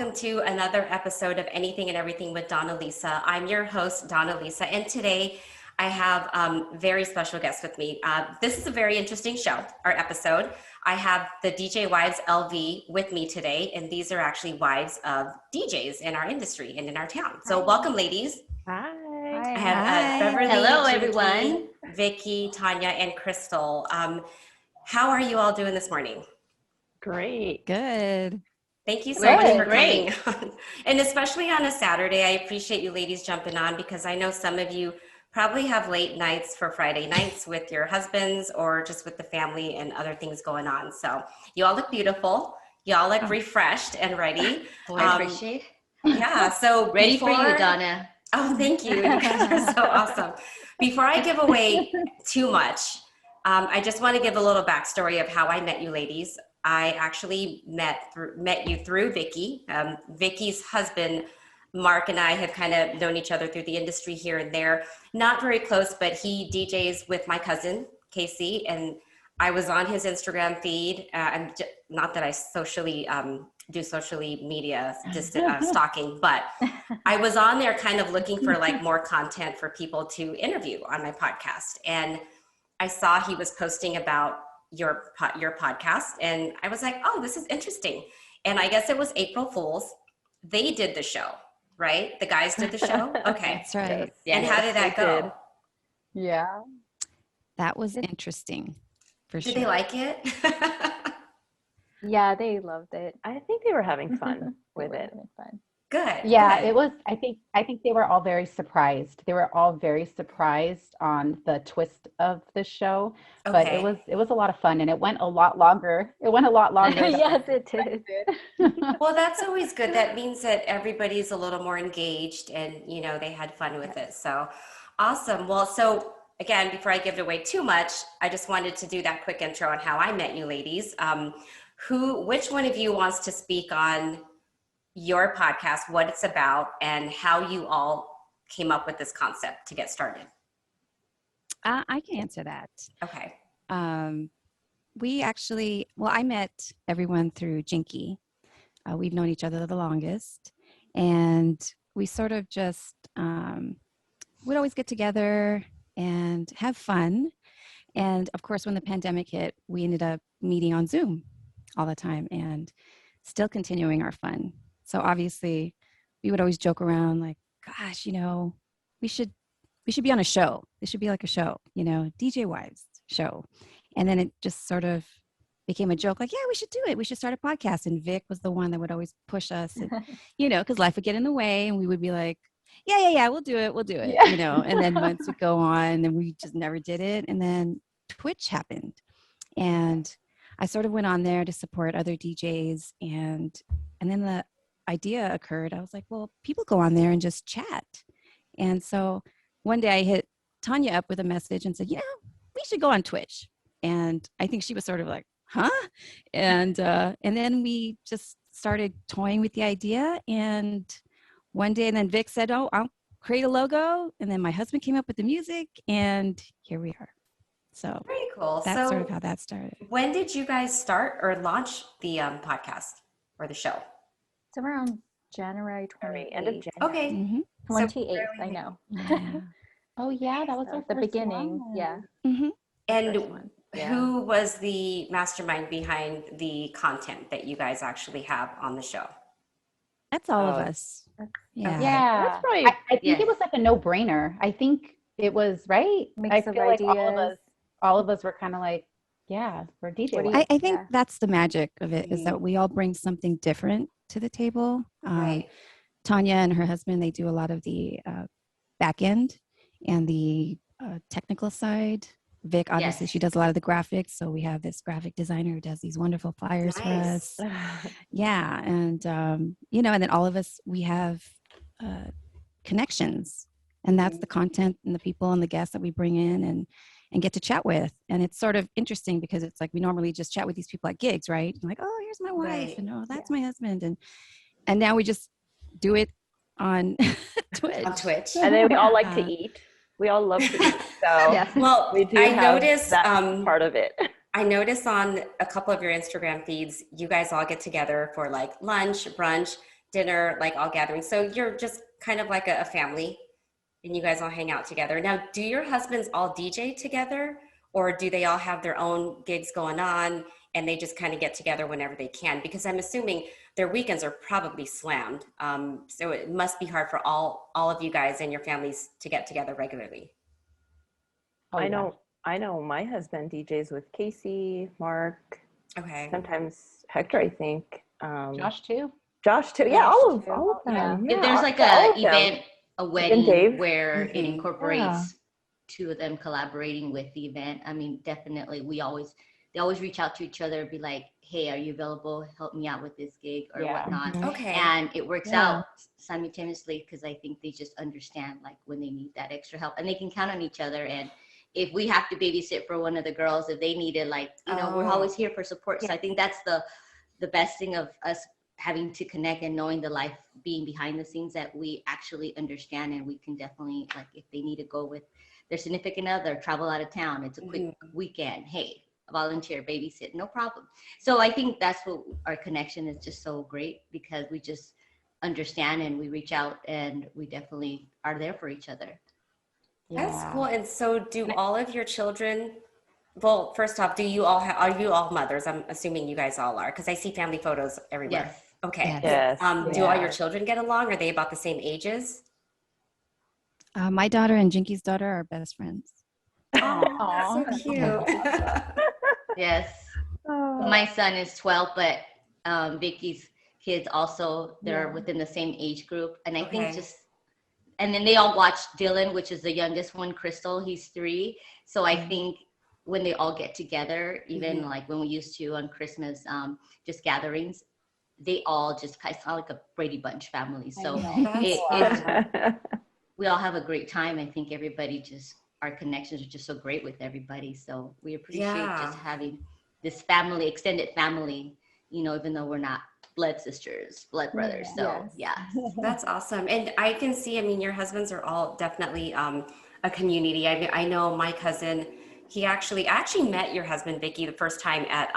welcome to another episode of Anything and Everything with Donna Lisa. I'm your host, Donna Lisa, and today I have very special guest with me. This is a very interesting show, our episode. I have the DJ Wives LV with me today, and these are actually wives of DJs in our industry and in our town. So welcome, ladies. Hi. I have Beverly, hello, Jinky, everyone. Vicki, Tanya, and Krystal. How are you all doing this morning? Great. Good. Thank you so much for coming on. And especially on a Saturday, I appreciate you ladies jumping on because I know some of you probably have late nights for Friday nights with your husbands or just with the family and other things going on. So you all look beautiful. You all look refreshed and ready. I appreciate Yeah, so ready for you, Donna. Oh, thank you. You guys are so awesome. Before I give away too much, I just want to give a little backstory of how I met you ladies. I actually met you through Vicki. Vicki's husband, Mark, and I have kind of known each other through the industry here and there. Not very close, but he DJs with my cousin, Casey, and I was on his Instagram feed. Not that I do socially media stalking, but I was on there kind of looking for like more content for people to interview on my podcast. And I saw he was posting about your podcast, and I was like, oh, this is interesting. And I guess it was April Fool's. They did the show, right? The guys did the show? Okay. That's right. And how did that go? Yeah. That was interesting, for sure. Did they like it? Yeah, they loved it. I think they were having fun with it. Fun. Good. Yeah, good. it was. I think they were all very surprised. They were all very surprised on the twist of the show. But Okay. it was a lot of fun, and it went a lot longer. It went a lot longer. than Yes, I it did. expected. Well, that's always good. That means that everybody's a little more engaged and, you know, they had fun with it. So awesome. Well, so again, before I give it away too much, I just wanted to do that quick intro on how I met you ladies. Which one of you wants to speak on your podcast, what it's about, and how you all came up with this concept to get started? I can answer that. Okay. I met everyone through Jinky. We've known each other the longest, and we sort of just would always get together and have fun. And of course, when the pandemic hit, we ended up meeting on Zoom all the time and still continuing our fun. So obviously, we would always joke around like, gosh, you know, we should be on a show. This should be like a show, you know, DJ Wives show. And then it just sort of became a joke, like, yeah, we should do it. We should start a podcast. And Vic was the one that would always push us, and, you know, because life would get in the way, and we would be like, yeah, we'll do it, Yeah. you know. And then months would go on, and we just never did it. And then Twitch happened, and I sort of went on there to support other DJs, and then the idea occurred. I was like, well, people go on there and just chat. And so one day I hit Tanya up with a message and said, you know, we should go on Twitch. And I think she was sort of like, huh? And then we just started toying with the idea. And one day, and then Vic said, oh, I'll create a logo. And then my husband came up with the music, and here we are. So Very cool. that's So sort of how that started. when did you guys start or launch the podcast or the show? It's around January 28th. End of January. Okay. Mm-hmm. 28th, I know. Yeah. Oh yeah, that was our The first beginning, one. yeah. Mm-hmm. And First one. Yeah. who was the mastermind behind the content that you guys actually have on the show? That's all of Oh. us. Okay. Yeah. Yeah. That's probably I think yes. it was like a no-brainer. I think it was right. Mix I of feel like ideas. all of us were kind of like, yeah, we're DJ. What do wives. I think Yeah. that's the magic of it, is that we all bring something different to the table. Right. Tanya and her husband, they do a lot of the back end and the technical side. Vic, obviously, Yes. she does a lot of the graphics. So we have this graphic designer who does these wonderful flyers for us. Yeah. And, you know, and then all of us, we have connections. And that's the content and the people and the guests that we bring in and get to chat with. And it's sort of interesting because it's like we normally just chat with these people at gigs, right? And like, oh, here's my wife. Right. And oh, that's my husband. And now we just do it on Twitch. On Twitch. And then we all like to Yeah. eat. We all love to eat. So Yes. Well, we do I have noticed that part of it. I notice on a couple of your Instagram feeds, you guys all get together for like lunch, brunch. dinner, like all gatherings. So you're just kind of like a family and you guys all hang out together. Now, do your husbands all DJ together or do they all have their own gigs going on and they just kind of get together whenever they can? Because I'm assuming their weekends are probably slammed. So it must be hard for all of you guys and your families to get together regularly. Oh, yeah. I know my husband DJs with Casey, Mark, Okay. sometimes Hector, I think. Josh too. Josh too. Yeah, all of Yeah. them. If Yeah, there's like all a of them. event, a wedding Dave. where it Mhm. incorporates two of them collaborating with the event, I mean, definitely they always reach out to each other, be like, hey, are you available? Help me out with this gig or Yeah. whatnot. Okay. And it works Yeah. out simultaneously because I think they just understand like when they need that extra help and they can count on each other. And if we have to babysit for one of the girls, if they need it, like, you know, we're Oh. always here for support. So I think that's the best thing of us having to connect and knowing the life being behind the scenes that we actually understand. And we can definitely, like, if they need to go with their significant other, travel out of town, it's a quick weekend, hey, volunteer, babysit, no problem. So I think that's what our connection is just so great because we just understand and we reach out and we definitely are there for each other. That's cool. And so do all of your children, well, first off, are you all mothers? I'm assuming you guys all are because I see family photos everywhere. Yes. Okay. Yes. Yes. Do all your children get along? Are they about the same ages? My daughter and Jinky's daughter are best friends. Oh, so cute. Yes. My son is 12, but Vicky's kids also, they're within the same age group. And I think and then they all watch Dylan, which is the youngest one, Krystal, he's 3. So I think when they all get together, even like when we used to on Christmas, just gatherings, they all just kind of sound like a Brady Bunch family. So we all have a great time. I think everybody our connections are just so great with everybody. So we appreciate just having this family, extended family, you know, even though we're not blood sisters, blood brothers. So That's awesome. And I can see, I mean, your husbands are all definitely a community. I know my cousin, I actually met your husband, Vicki, the first time at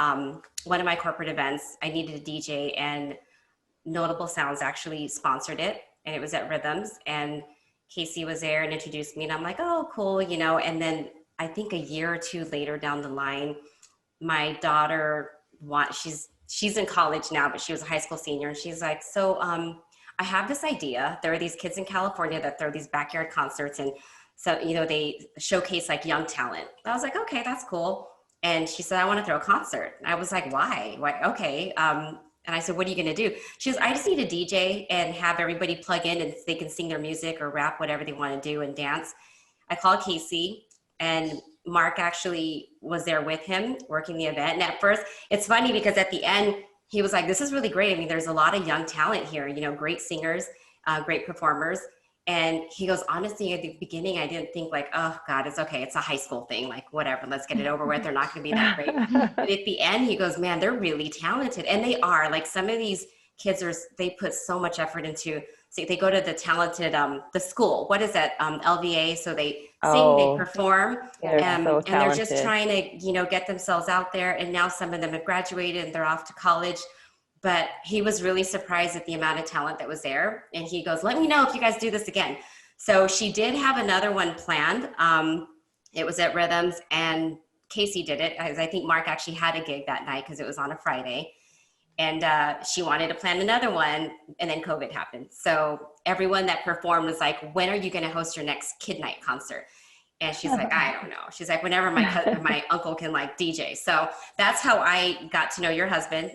one of my corporate events. I needed a DJ and Notable Sounds actually sponsored it. And it was at Rhythms. And Casey was there and introduced me. And I'm like, oh, cool, you know. And then I think a year or two later down the line, my daughter she's in college now, but she was a high school senior. And she's like, so I have this idea. There are these kids in California that throw these backyard concerts. And so, you know, they showcase like young talent. I was like, okay, that's cool. And she said, I want to throw a concert. And I was like, why? Okay. And I said, what are you going to do? She goes, I just need a DJ and have everybody plug in and they can sing their music or rap, whatever they want to do and dance. I called Casey and Mark actually was there with him working the event. And at first, it's funny because at the end, he was like, this is really great. I mean, there's a lot of young talent here, you know, great singers, great performers. And he goes, honestly, at the beginning, I didn't think like, oh God, it's okay. It's a high school thing. Like whatever, let's get it over with. They're not going to be that great. But at the end, he goes, man, they're really talented. And they are. Like some of these kids they put so much effort into, see, they go to the talented, the school. What is that? LVA. So they sing, they perform, and they're just trying to, you know, get themselves out there. And now some of them have graduated and they're off to college. But he was really surprised at the amount of talent that was there. And he goes, let me know if you guys do this again. So she did have another one planned. It was at Rhythms and Casey did it. I think Mark actually had a gig that night because it was on a Friday. And she wanted to plan another one and then COVID happened. So everyone that performed was like, when are you going to host your next kid night concert? And she's like, I don't know. She's like, whenever my uncle can like DJ. So that's how I got to know your husband.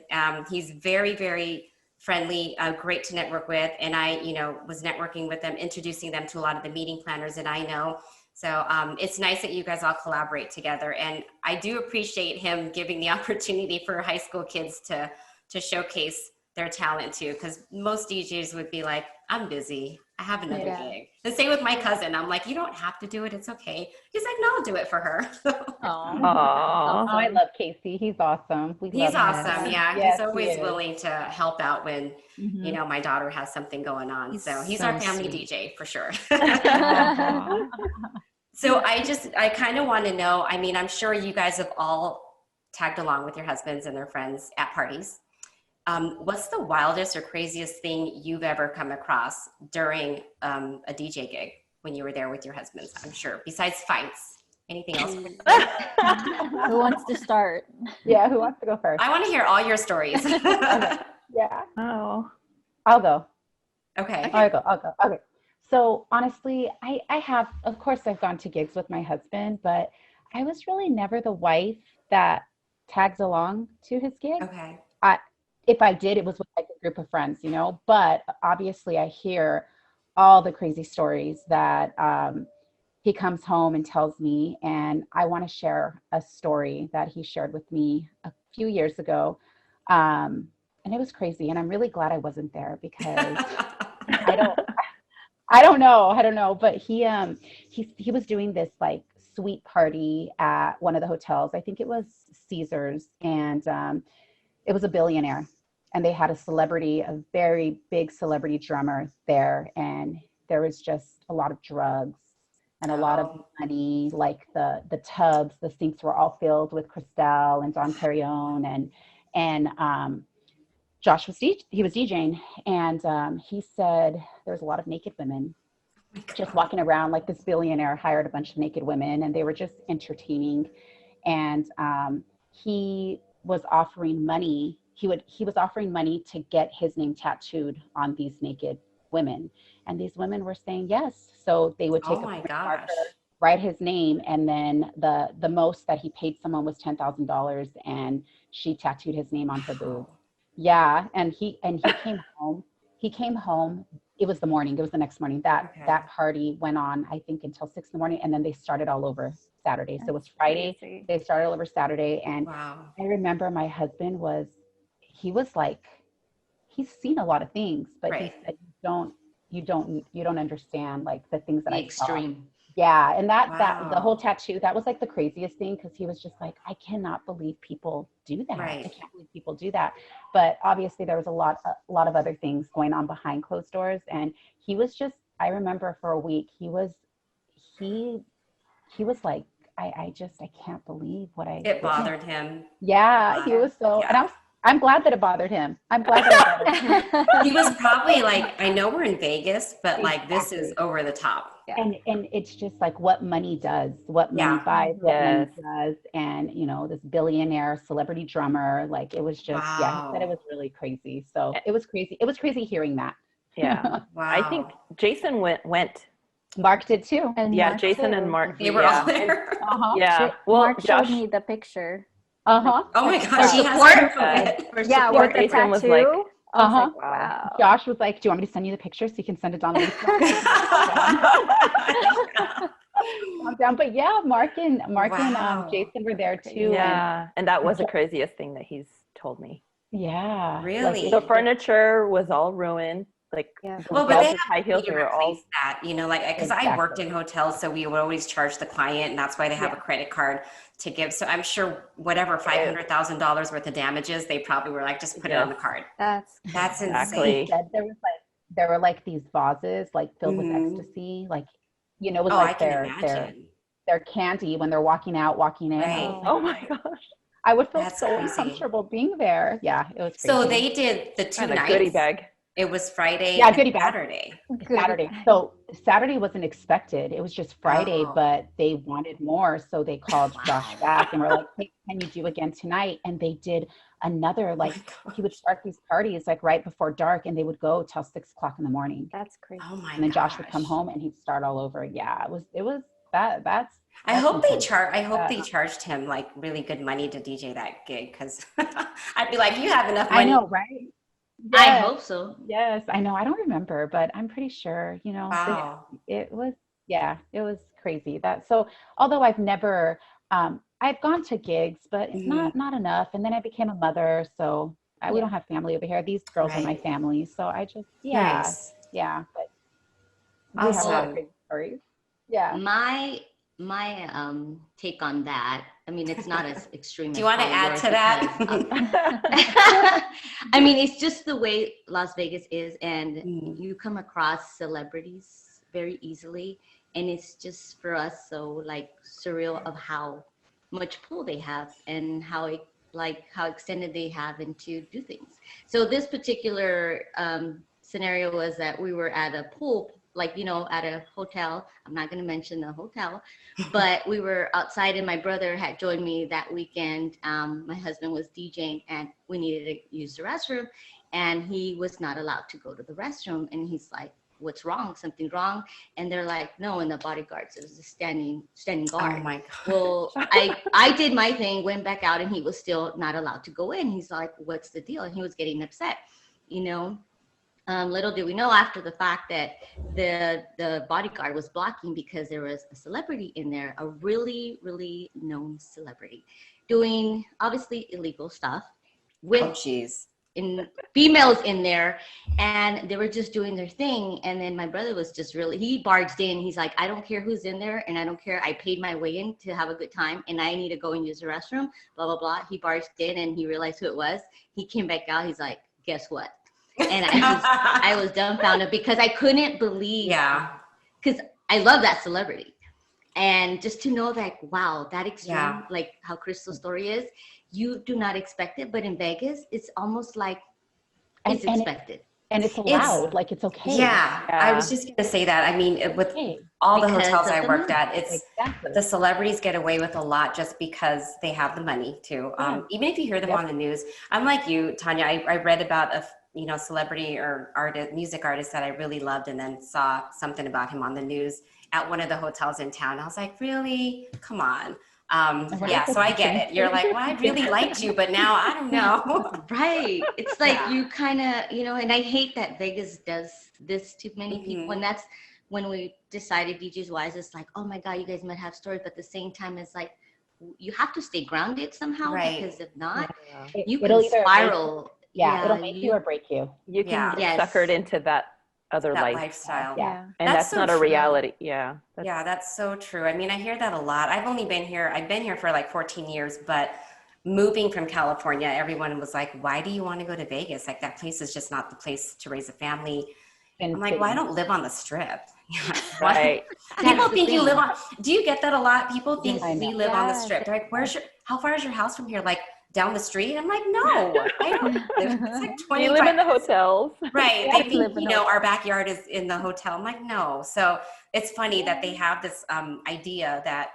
He's very, very friendly, great to network with. And I, you know, was networking with them, introducing them to a lot of the meeting planners that I know. So it's nice that you guys all collaborate together. And I do appreciate him giving the opportunity for high school kids to showcase their talent too. Because most DJs would be like, I'm busy. I have another gig. The same with my cousin. I'm like, you don't have to do it. It's okay. He's like, no, I'll do it for her. Oh, I love Casey. He's awesome. He's awesome. Yeah. Yes, he's always he is. willing to help out when, you know, my daughter has something going on. So he's our family sweet. DJ for sure. Aw. So I kind of want to know, I mean, I'm sure you guys have all tagged along with your husbands and their friends at parties. What's the wildest or craziest thing you've ever come across during a DJ gig when you were there with your husbands? I'm sure, besides fights. Anything else? Who wants to start? Yeah, who wants to go first? I want to hear all your stories. Yeah, Oh. I'll go. Okay. I'll go. Okay. So honestly, I have, of course, I've gone to gigs with my husband, but I was really never the wife that tags along to his gigs. Okay. If I did, it was with like a group of friends, you know, but obviously I hear all the crazy stories that he comes home and tells me, and I want to share a story that he shared with me a few years ago. And it was crazy. And I'm really glad I wasn't there because I don't know, but he was doing this like sweet party at one of the hotels. I think it was Caesar's, and it was a billionaire, and they had a very big celebrity drummer there, and there was just a lot of drugs and a lot of money. Like the tubs, the sinks were all filled with Krystal and Dom Perignon, and Josh was DJing, and he said there was a lot of naked women just walking around. Like this billionaire hired a bunch of naked women, and they were just entertaining. And he was offering money. He was offering money to get his name tattooed on these naked women, and these women were saying yes. So they would take a marker, write his name, and then the most that he paid someone was $10,000, and she tattooed his name on her boob. Yeah, and he came home. He came home. It was the morning. It was the next morning. That party went on, I think, until 6 a.m, and then they started all over Saturday. So it was Friday. Crazy. They started all over Saturday, and Wow. I remember my husband was like, he's seen a lot of things, but he said, you don't understand like the things that I saw. Extreme. Yeah, and that the whole tattoo, that was like the craziest thing, because he was just like, I cannot believe people do that. Right. I can't believe people do that. But obviously there was a lot of other things going on behind closed doors, and he was just, I remember for a week he was like, I can't believe what I It bothered him. Yeah, he was so, and I'm glad that it bothered him. I'm glad that it bothered him. He was probably like, I know we're in Vegas, but like this is over the top. And it's just like what money does, what money buys, what money does. And, you know, this billionaire celebrity drummer, like it was just, he said it was really crazy. So it was crazy. It was crazy hearing that. Yeah. Wow. I think Jason went. Mark did too. And Yeah, Mark Jason too. and Mark. They were all there. Yeah. Well, Mark Josh, showed me the picture. Oh my gosh, he has proof of it. Yeah, with the Jason was tattoo. like, I was like, wow. wow. Josh was like, do you want me to send you the picture so you can send it down to down? But yeah, Mark and Jason were there too. Yeah, and that was the craziest thing that he's told me. Yeah. Really? The furniture was all ruined. Like, Well, but they have high heels, to they were all replace that, you know, like, because I worked in hotels, so we would always charge the client, and that's why they have a credit card to give. So I'm sure whatever $500,000 worth of damages, they probably were like, just put it on the card. That's Exactly. He said there were like these vases like filled with ecstasy, like, you know, it was like their candy when they're walking out, walking in. Right. Oh my gosh. I would feel so uncomfortable being there. Yeah, it was crazy. So they did the two nights. Goodie bag. It was Friday Yeah, and goodie bag. Saturday. So Saturday wasn't expected. It was just Friday, but they wanted more. So they called Josh back and were like, hey, can you do again tonight? And they did another, like, he would start these parties like right before dark, and they would go till 6 o'clock in the morning. That's crazy. Oh my And then Josh would come home and he'd start all over. Yeah, it was that's I hope they charged him like really good money to DJ that gig, because I'd be like, you have enough money. I know, right? Yes. I Yes. hope so. Yes, I know. I don't remember, but I'm pretty sure, you know, it was crazy. So although I've never, I've gone to gigs, but it's not enough. And then I became a mother, so we don't have family over here. These girls are my family. So I just, but we have a lot of crazy stories. Yeah. My take on that, I mean, it's not as extreme. Do you want to add to that? I mean, it's just the way Las Vegas is, and you come across celebrities very easily, and it's just for us so like surreal of how much pull they have and how it like how extended they have and to do things. So this particular scenario was that we were at a pool, like, you know, at a hotel. I'm not going to mention the hotel, but we were outside and my brother had joined me that weekend. My husband was DJing and we needed to use the restroom and he was not allowed to go to the restroom. And he's like, what's wrong? Something wrong? And they're like, no, and the bodyguards, it was a standing guard. Oh my God. Well, I did my thing, went back out and he was still not allowed to go in. He's like, what's the deal? And he was getting upset, you know. Little did we know after the fact that the bodyguard was blocking because there was a celebrity in there, a really, really known celebrity doing obviously illegal stuff with Oh, geez. in females in there, and they were just doing their thing. And then my brother was just really, he barged in. He's like, I don't care who's in there, and I don't care. I paid my way in to have a good time, and I need to go and use the restroom, blah, blah, blah. He barged in and he realized who it was. He came back out. He's like, guess what? And I was dumbfounded because I couldn't believe, Yeah. because I love that celebrity. And just to know that, wow, that extreme, Yeah. like how Krystal's story is, you do not expect it. But in Vegas, it's almost like it's expected. And it's allowed, like it's okay. Yeah, I was just going to say that. I mean, with Okay. all the Because hotels of I the worked money. at, it's Exactly. the celebrities get away with a lot just because they have the money too. Even if you hear them Yep. on the news, I'm like you, Tanya. I read about a celebrity or artist, music artist that I really loved, and then saw something about him on the news at one of the hotels in town. I was like, really? Come on. Right. Yeah, so I get it. You're like, well, I really liked you, but now I don't know. Right. It's like Yeah. you kind of, you know, and I hate that Vegas does this to many people. Mhm. And that's when we decided DJs Wise, it's like, oh my God, you guys might have stories. But at the same time, it's like, you have to stay grounded somehow, Right. because if not, Yeah. you It'll can either spiral. it'll make you or break you. You can Yeah. get Yes. suckered into that other That life. lifestyle. Yeah. And That's that's so not a true. reality. Yeah. Yeah, that's so true. I mean, I hear that a lot. I've been here for like 14 years, but moving from California, everyone was like, why do you want to go to Vegas? Like, that place is just not the place to raise a family. I'm like, well, I don't live on the strip. Right. People That's the think you thing. live on, do you get that a lot? People think Yes. I we know. live on the Yes. strip. They're like, how far is your house from here? Like, down the street? I'm like, no, I don't live. It's like 25 You live in the minutes. hotels. Right. Yeah, They we live think, in our backyard is in the hotel. I'm like, no. So it's funny that they have this idea that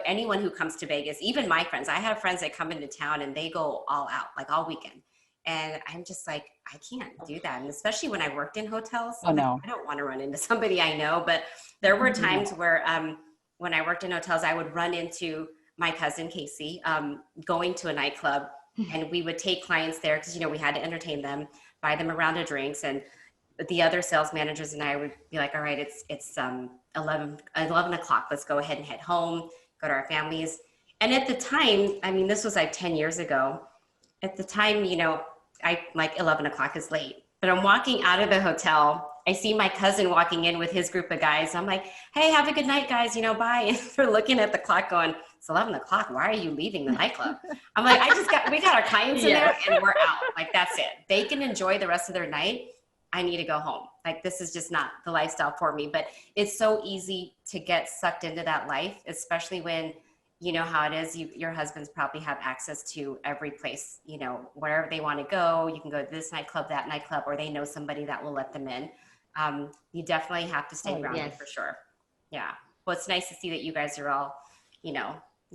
anyone who comes to Vegas, even my friends, I have friends that come into town and they go all out, like all weekend. And I'm just like, I can't do that. And especially when I worked in hotels, Oh, no. I don't want to run into somebody I know. But there were times where when I worked in hotels, I would run into my cousin Casey going to a nightclub, and we would take clients there because we had to entertain them, buy them a round of drinks, and the other sales managers and I would be like, all right, it's 11 o'clock, let's go ahead and head home, go to our families. And at the time, I mean, this was like 10 years ago, at the time, I like 11 o'clock is late, but I'm walking out of the hotel. I see my cousin walking in with his group of guys. I'm like, hey, have a good night, guys, bye. And they're looking at the clock going, it's 11 o'clock. Why are you leaving the nightclub? I'm like, we got our clients in there and we're out. Like, that's it. They can enjoy the rest of their night. I need to go home. Like, this is just not the lifestyle for me. But it's so easy to get sucked into that life, especially when you know how it is. Your husbands probably have access to every place, wherever they want to go. You can go to this nightclub, that nightclub, or they know somebody that will let them in. You definitely have to stay grounded. Yes. For sure. Yeah. Well, it's nice to see that you guys are all,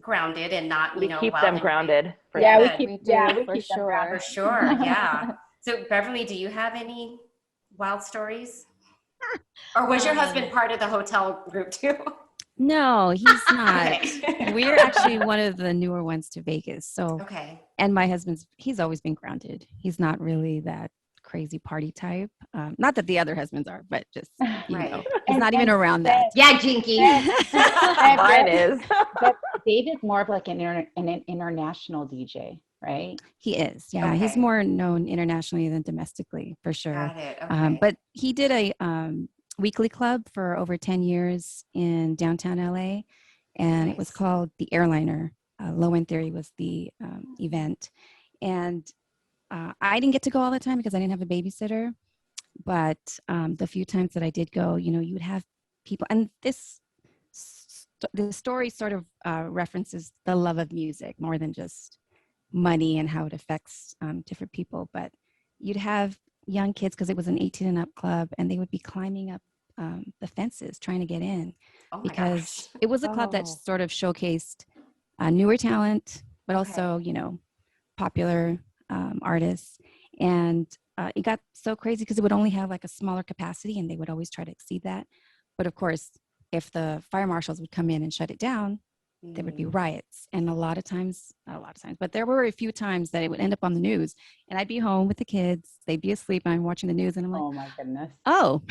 grounded and not, We keep wild them and grounded. for Yeah, sure. we keep We do, we for keep them sure. grounded. For sure. Yeah. So Beverly, do you have any wild stories? Or was your husband part of the hotel group too? No, he's not. Okay. We're actually one of the newer ones to Vegas. So, Okay. and my he's always been grounded. He's not really that crazy party type. Not that the other husbands are, but just, Right. he's not even around that. Yeah, Jinky. Mine is. But Dave is more of like an international DJ, right? He is. Yeah. He's Okay. more known internationally than domestically, for sure. Got it. Okay. But he did a weekly club for over 10 years in downtown LA, and it was Nice. called The Airliner. Low End Theory was the event. And I didn't get to go all the time because I didn't have a babysitter. But the few times that I did go, you would have people. And this story sort of references the love of music more than just money and how it affects different people. But you'd have young kids, because it was an 18 and up club, and they would be climbing up the fences trying to get in, Oh my because gosh. it was a club that Oh. sort of showcased newer talent, but Okay. also, you know, popular artists. And it got so crazy because it would only have like a smaller capacity, and they would always try to exceed that. But of course, if the fire marshals would come in and shut it down, there would be riots. And not a lot of times, but there were a few times that it would end up on the news, and I'd be home with the kids, they'd be asleep, and I'm watching the news, and I'm like, Oh my goodness. oh,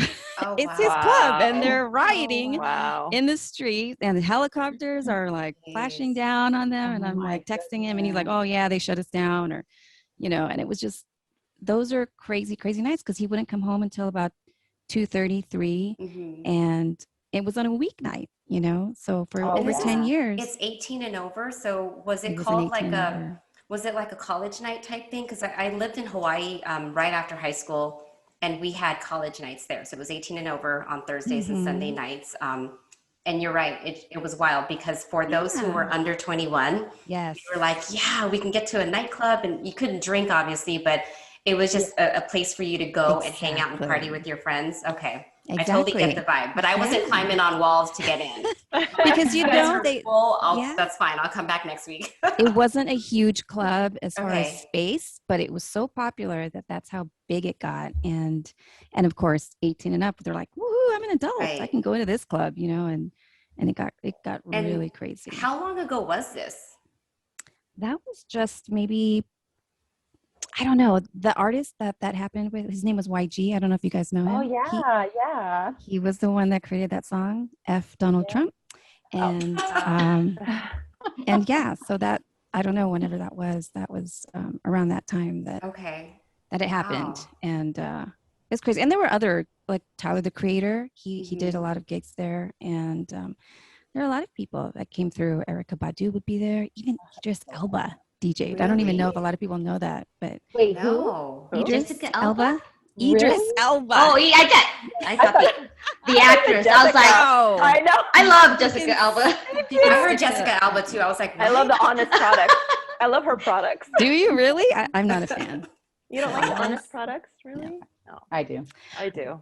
Oh, it's his wow. club, and Wow. they're rioting Wow. in the street, and the helicopters are like flashing Jeez. down on them. And Oh I'm my like texting him, and he's like, goodness. oh yeah, they shut us down, or, you know. And it was just, those are crazy, crazy nights, because he wouldn't come home until about 2:33, Mhm. and it was on a weeknight, you know. So for Oh, over And 10 yeah. years, It's 18 and over. So was it it was an called 18 like and a, over. was it like a college night type thing? Because I lived in Hawaii right after high school, and we had college nights there. So it was 18 and over on Thursdays and Sunday nights. And you're right, it was wild, because for those who were Yeah. under 21, Yes. we were like, yeah, we can get to a nightclub, and you couldn't drink obviously, but it was just a place for you to go and hang out and party Exactly. with your friends. Okay. I Exactly. totally get the vibe, but I wasn't Yeah. climbing on walls to get in. Because you You guys know, are full. yeah. That's fine. I'll come back next week. It wasn't a huge club as far as Okay. space, but it was so popular that that's how big it got. And of course, 18 and up, they're like, woohoo, I'm an adult. I Right. can go into this club, you know. And it got And really crazy. How long ago was this? That was just maybe, I don't know, the artist that happened with, his name was YG. I don't know if you guys know him. Oh yeah, yeah. He was the one that created that song, F Donald Yeah. Trump. And and yeah, so that, I don't know, whenever that was around that time that Okay. it happened. Wow. And it's crazy. And there were other, like Tyler the Creator, he did a lot of gigs there. And there are a lot of people that came through. Erica Badu would be there. Even Idris Elba DJ'd. I don't even know if a lot of people know that, but Wait, who? No. Idris Jessica Elba? Idris Really? Elba. Oh, yeah, I thought the actress. I was like, Oh. I know. I love Jessica Alba. I heard Jessica Alba too. I was like, I love the what? Honest products. I love her products. Do you really? I'm not a fan. You don't like the Honest? Honest products, really? No, I do. I do.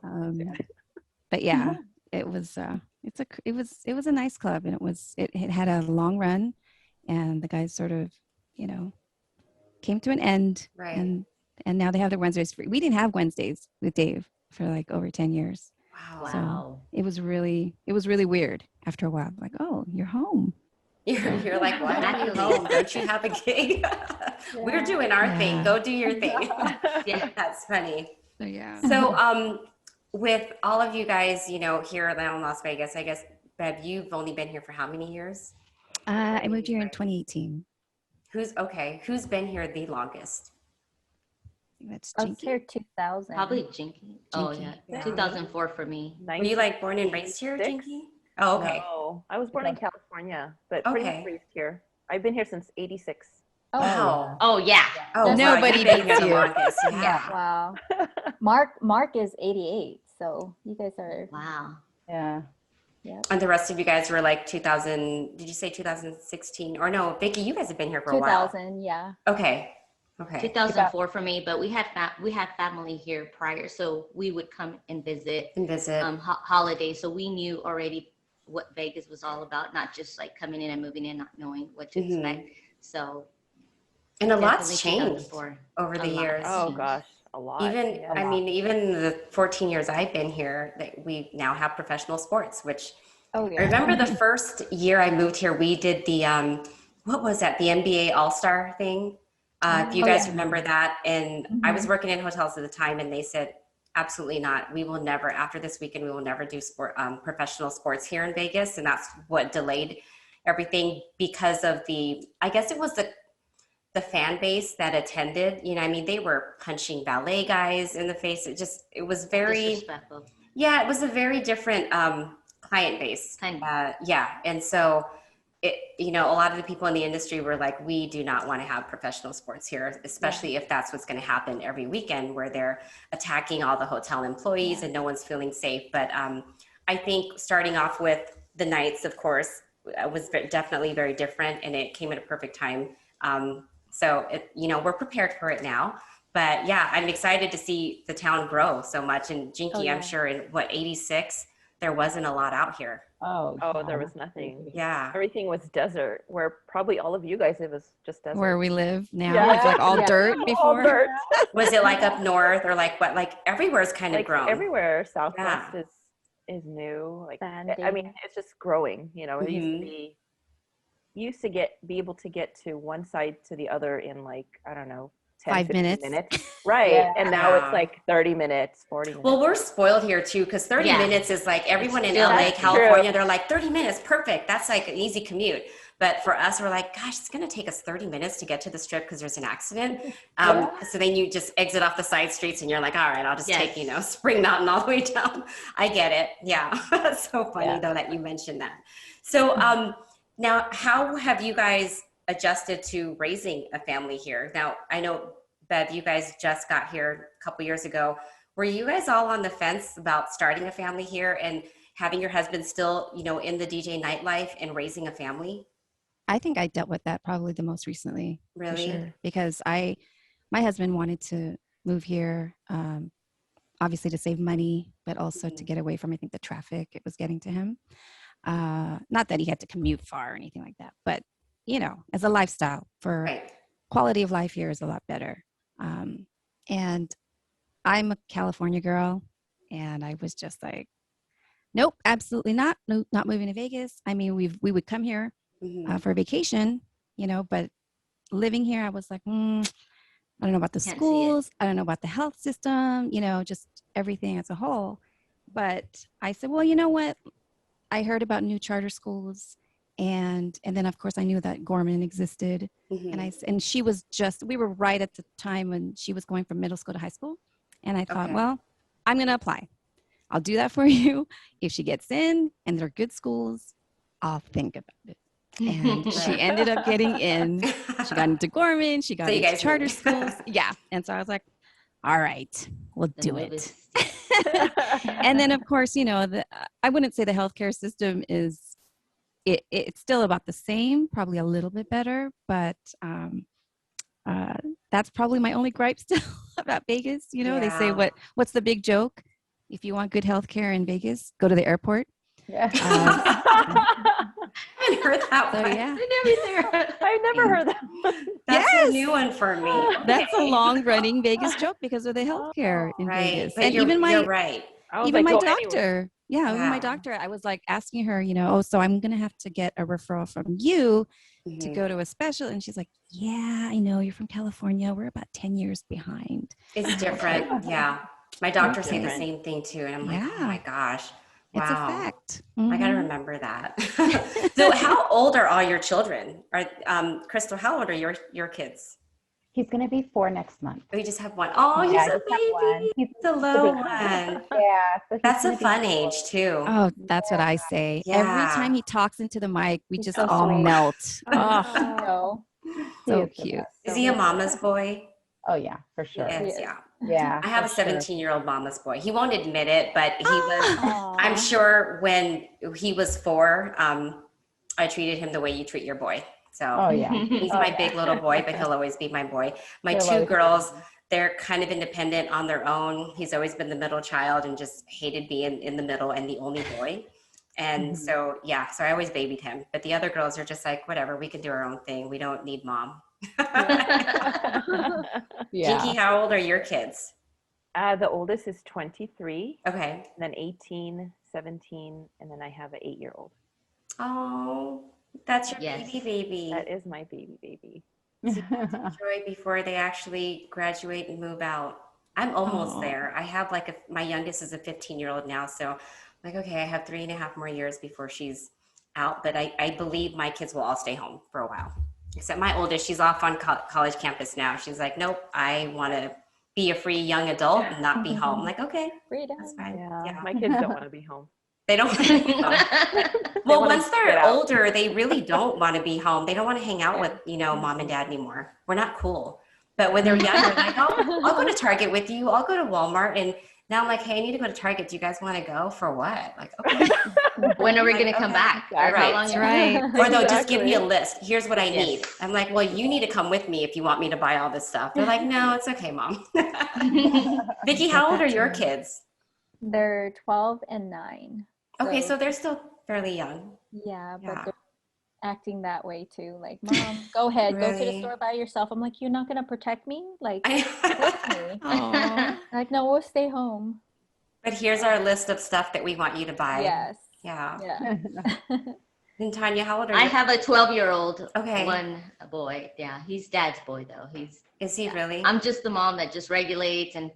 But yeah, it was it was a nice club, and it had a long run, and the guys sort of, you know, came to an end. Right. And now they have their Wednesdays free. We didn't have Wednesdays with Dave for like over 10 years. Wow. Wow. It was really weird after a while. Like, oh, you're home. You're like, why are you home? Don't you have a gig? We're doing our thing. Yeah. Go do your thing. Yeah. That's funny. So yeah. So, with all of you guys, you know, here in Las Vegas, I guess, Bev, you've only been here for how many years? I moved here in 2018. Who's been here the longest? I think that's I was Jinky. here 2000. Probably Jinky. Oh, Jinky. yeah. 2004 for me. Were you like born and raised here, 96? Jinky? Oh, okay. No, I was born in California, but pretty Okay. much raised here. I've been here since '86. Oh, Wow. Oh, yeah. Oh, Nobody you've been here beats the you. longest. Yeah. wow. Mark is 88, so you guys are. Wow. Yeah. And the rest of you guys were like 2000, did you say 2016? Or no, Vicki, you guys have been here for a while. 2000, yeah. Okay. Okay. 2004 for me, but we had family here prior, so we would come and visit And visit. holidays. So we knew already what Vegas was all about, not just like coming in and moving in, not knowing what to expect. So And a lot's definitely changed 2004. over the A lot. years. Oh gosh, a lot. Even, yeah. I mean, even the 14 years I've been here, that we now have professional sports, which Oh, I yeah. remember the first year I moved here, we did the, what was that? The NBA All-Star thing. If you guys remember that. And I was working in hotels at the time, and they said, absolutely not. We will never, after this weekend, we will never do professional sports here in Vegas. And that's what delayed everything, because of I guess it was the fan base that attended. You know, I mean, they were punching ballet guys in the face. It was very, Disrespectful. yeah, it was a very different client base. Kind of. Yeah. And so, you know, a lot of the people in the industry were like, we do not want to have professional sports here, especially if that's what's going to happen every weekend, where they're attacking all the hotel employees and no one's feeling safe. But I think starting off with the nights, of course, was definitely very different, and it came at a perfect time. So we're prepared for it now. But yeah, I'm excited to see the town grow so much. And Jinky, I'm sure in 86, there wasn't a lot out here. Oh, There was nothing. Yeah. Everything was desert, where probably all of you guys, it was just desert. Where we live now, Yeah. it's like all dirt All before. dirt. Was it like up north or like what? Like everywhere's kind of Like grown. everywhere, Southwest Yeah. is new. Like I Band-Aid. mean, it's just growing. It used to be able to get to one side to the other in like, I don't know, 10, 5 15 minutes. Right. Yeah. And now it's like 30 minutes, 40 minutes. Well, we're spoiled here too, because 30 Yeah. minutes is like everyone in Yeah, LA, that's California, they're like 30 minutes, perfect. That's like an easy commute. But for us, we're like, gosh, it's going to take us 30 minutes to get to the strip because there's an accident. So then you just exit off the side streets and you're like, all right, I'll just take, Spring Mountain all the way down. I get it. Yeah. That's so funny though that you mentioned that. So now how have you guys adjusted to raising a family here? Now, I know, Bev, you guys just got here a couple years ago. Were you guys all on the fence about starting a family here and having your husband still, in the DJ nightlife and raising a family? I think I dealt with that probably the most recently. for Really? sure, because my husband wanted to move here, obviously to save money, but also to get away from, I think, the traffic it was getting to him. Not that he had to commute far or anything like that, but, as a lifestyle for Right. quality of life here is a lot better. And I'm a California girl, and I was just like, nope, absolutely not. No, not moving to Vegas. I mean, we would come here for vacation, but living here, I was like, I don't know about the Can't see it. schools. I don't know about the health system, just everything as a whole. But I said, well, you know what? I heard about new charter schools. And then of course I knew that Gorman existed. And she was we were right at the time when she was going from middle school to high school. And I thought, well, I'm going to apply. I'll do that for you. If she gets in and they're good schools, I'll think about it. And she ended up getting in. She got into Gorman. She got into charter schools. Yeah. And so I was like, all right, we'll do it. And then of course, I wouldn't say the healthcare system is, it's still about the same, probably a little bit better, but that's probably my only gripe still about Vegas. They say, what's the big joke? If you want good health care in Vegas, go to the airport. Yeah. I haven't heard that one. Yeah. I've never heard that one. That's a new one for me. That's a long running Vegas joke because of the healthcare in Vegas. But And you're my right. even my go doctor. anywhere. Yeah, even my doctor, I was like asking her, so I'm going to have to get a referral from you to go to a special. And she's like, yeah, I know you're from California. We're about 10 years behind. It's different. Yeah. My doctor saying the same thing too. And I'm like, oh my gosh. Wow. It's a fact. I got to remember that. So how old are all your children? Krystal, how old are your kids? He's going to be 4 next month. Oh, you just have one. Oh, he's a baby. He's a little one. Yeah. So That's a fun age too. Oh, that's what I say. Yeah. Every time he talks into the mic, we just so all sweet. melt. Oh, No. so He is the cute. best. Is he a mama's boy? Oh yeah, for sure. Yes, yeah. Yeah. I have a for sure. 17-year-old mama's boy. He won't admit it, but he was, Aw. I'm sure when he was 4, I treated him the way you treat your boy. So Oh yeah. he's my big little boy, but he'll always be my boy. My He'll 2 always be girls, they're kind of independent on their own. He's always been the middle child and just hated being in the middle and the only boy. And so I always babied him. But the other girls are just like, whatever, we can do our own thing. We don't need mom. Yeah. Jinky, how old are your kids? The oldest is 23, Okay. and then 18, 17, and then I have an 8-year-old. Oh, that's your Yes. baby. That is my baby. Enjoy before they actually graduate and move out. I'm almost there. I have my youngest is a 15-year-old now. So I'm like, okay, I have 3.5 more years before she's out. But I believe my kids will all stay home for a while. Except my oldest, she's off on college campus now. She's like, nope, I want to be a free young adult and not be home. I'm like, okay, Freedom. that's fine. Yeah, my kids don't want to be home. They don't want to be home. Well, wanna once they're get out. older, they really don't want to be home. They don't want to hang out with, mom and dad anymore. We're not cool. But when they're young, they're like, I'll go to Target with you. I'll go to Walmart. And Now I'm like, hey, I need to go to Target. Do you guys want to go for what? Like, okay. When are we Like, going to come okay. back? Or Exactly. how long? That's right. Or no, just give me a list. Here's what I need. Yes. I'm like, well, you need to come with me if you want me to buy all this stuff. They're like, no, it's okay, Mom. Vicki, how old are your kids? They're 12 and 9. Okay, so they're still fairly young. yeah, but Yeah. they're acting that way too. Like, Mom, go ahead, go to the Really? store by yourself. I'm like, you're not gonna protect me? Like, I with me. Aw. Like, no, we'll stay home. But here's our list of stuff that we want you to buy. Yes. Yeah. Yeah. And Tanya, how old are you? I have a 12-year-old, Okay. one boy. Yeah, he's dad's boy though. Is he really? I'm just the mom that just regulates and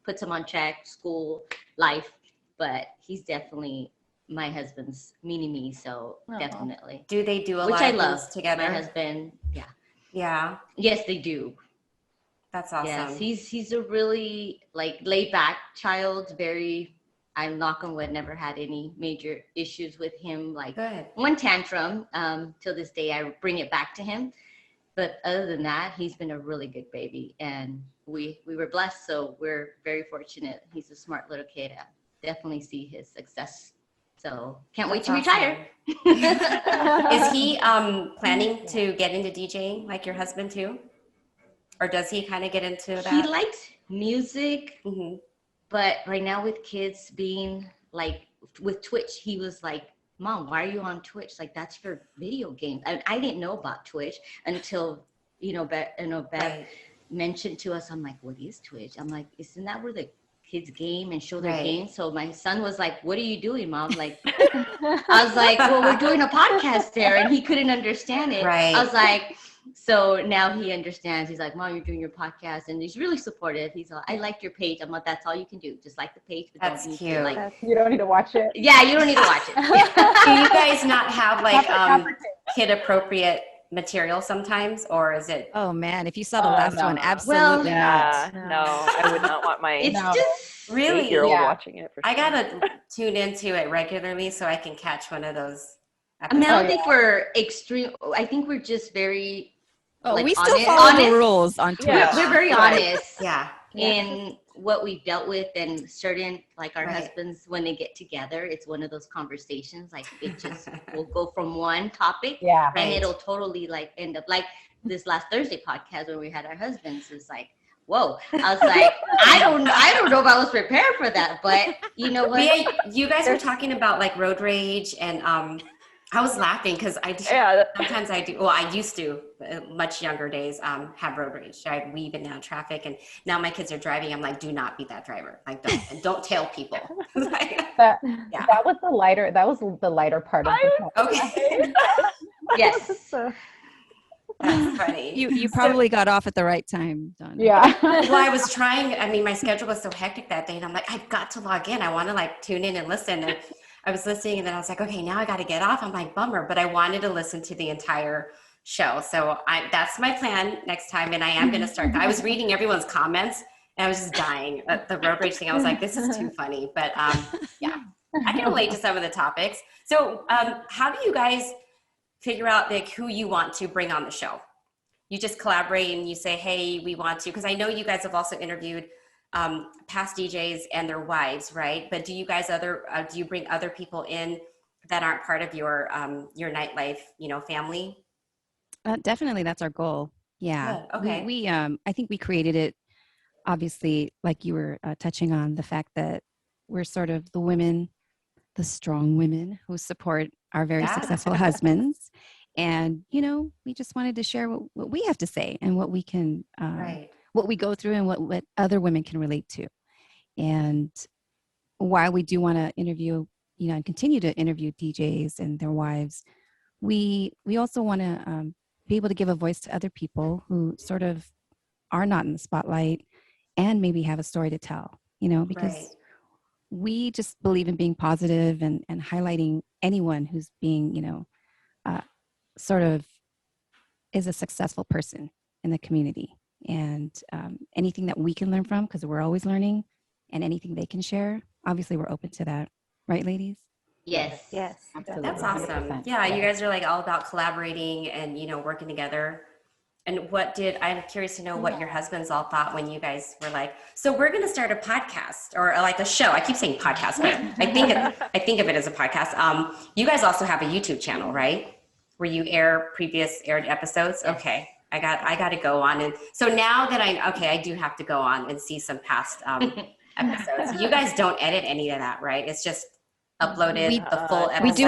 puts him on check, school, life. But he's definitely my husband's mini-me, so Aw. definitely. Do they do a Which lot I of love. things together? My husband, yeah. Yeah, Yes, they do. that's awesome. Yes, he's a really like laid back child. Very, I'm knock on wood, never had any major issues with him. Like Good. one tantrum, till this day, I bring it back to him. But other than that, he's been a really good baby, and we were blessed. So we're very fortunate. He's a smart little kid. I definitely see his success. So can't wait to That's retire. Is he planning to get into DJing like your husband too? Or does he kind of get into that? He likes music, hmm but right now with kids being like with Twitch, he was like, Mom, why are you on Twitch? Like, that's for video games. And I didn't know about Twitch until, Bev Right. mentioned to us. I'm like, what is Twitch? I'm like, isn't that where the kids game and show their Right. games? So my son was like, what are you doing, Mom? Like, I was like, well, we're doing a podcast there. And he couldn't understand it. Right. I was like, so now he understands. He's like, Mom, you're doing your podcast. And he's really supportive. He's like, I like your page. I'm like, that's all you can do. Just like the page. But That's don't need cute. to, like, That's- You don't need to watch it. yeah, you don't need to watch it. Yeah. Do you guys not have like Not for kid appropriate material sometimes, or is it? Oh man, if you saw the last no. one, Well, absolutely not. Yeah, no, I would not want my It's No. just, Really? 8-year-old Yeah. watching it. For I sure. gotta tune into it regularly so I can catch one of those. I mean, I don't episodes. think we're extreme. I think we're just very, Oh, like, we still honest- follow the honest. rules on Twitch. Yeah. we're very Right. honest Yeah. in what we've dealt with, and certain, like our Right. husbands, when they get together, it's one of those conversations. Like it just will go from one topic, Yeah. and Right. it'll totally like end up like this last Thursday podcast when we had our husbands. It's like, whoa! I was like, I don't know if I was prepared for that, but you know what? Yeah, you guys were talking about like road rage, and I was laughing because I do. Yeah, Sometimes I do. Well, I used to, much younger days, have road rage. I'd weave in and out of traffic, and now my kids are driving. I'm like, do not be that driver. Like, don't and don't tail people. Like, That, Yeah. that was the lighter part of the okay, Yes. that's funny. You probably got off at the right time, Donna. Yeah. Well, I was trying. I mean, my schedule was so hectic that day, and I'm like, I've got to log in. I want to like tune in and listen. And I was listening, and then I was like, okay, now I got to get off. I'm like, bummer, but I wanted to listen to the entire show. So that's my plan next time, and I am going to start. I was reading everyone's comments, and I was just dying at the road rage thing. I was like, this is too funny, but yeah, I can relate to some of the topics. So how do you guys figure out like who you want to bring on the show? You just collaborate and you say, hey, we want to, because I know you guys have also interviewed past DJs and their wives, right? But do you guys do you bring other people in that aren't part of your nightlife, family? Definitely, that's our goal. Yeah. Good, okay. We I think we created it, obviously, like you were touching on the fact that we're sort of the women, the strong women who support our very Yeah. successful husbands. And, we just wanted to share what we have to say and what we can, Right. what we go through and what other women can relate to. And while we do want to interview, and continue to interview DJs and their wives, we also want to be able to give a voice to other people who sort of are not in the spotlight and maybe have a story to tell, because Right. we just believe in being positive and highlighting anyone who's being, sort of is a successful person in the community, and anything that we can learn from, because we're always learning, and anything they can share, obviously we're open to that. Right, ladies? Yes. Absolutely. That's awesome. 100%. Yeah, you guys are like all about collaborating and, working together. And I'm curious to know what your husbands all thought when you guys were like, so we're going to start a podcast or like a show. I keep saying podcast, but I think of it as a podcast. You guys also have a YouTube channel, right? Where you air previous aired episodes. Okay. I got to go on. And so now that I do have to go on and see some past episodes. You guys don't edit any of that, right? It's just uploaded the full episode. We do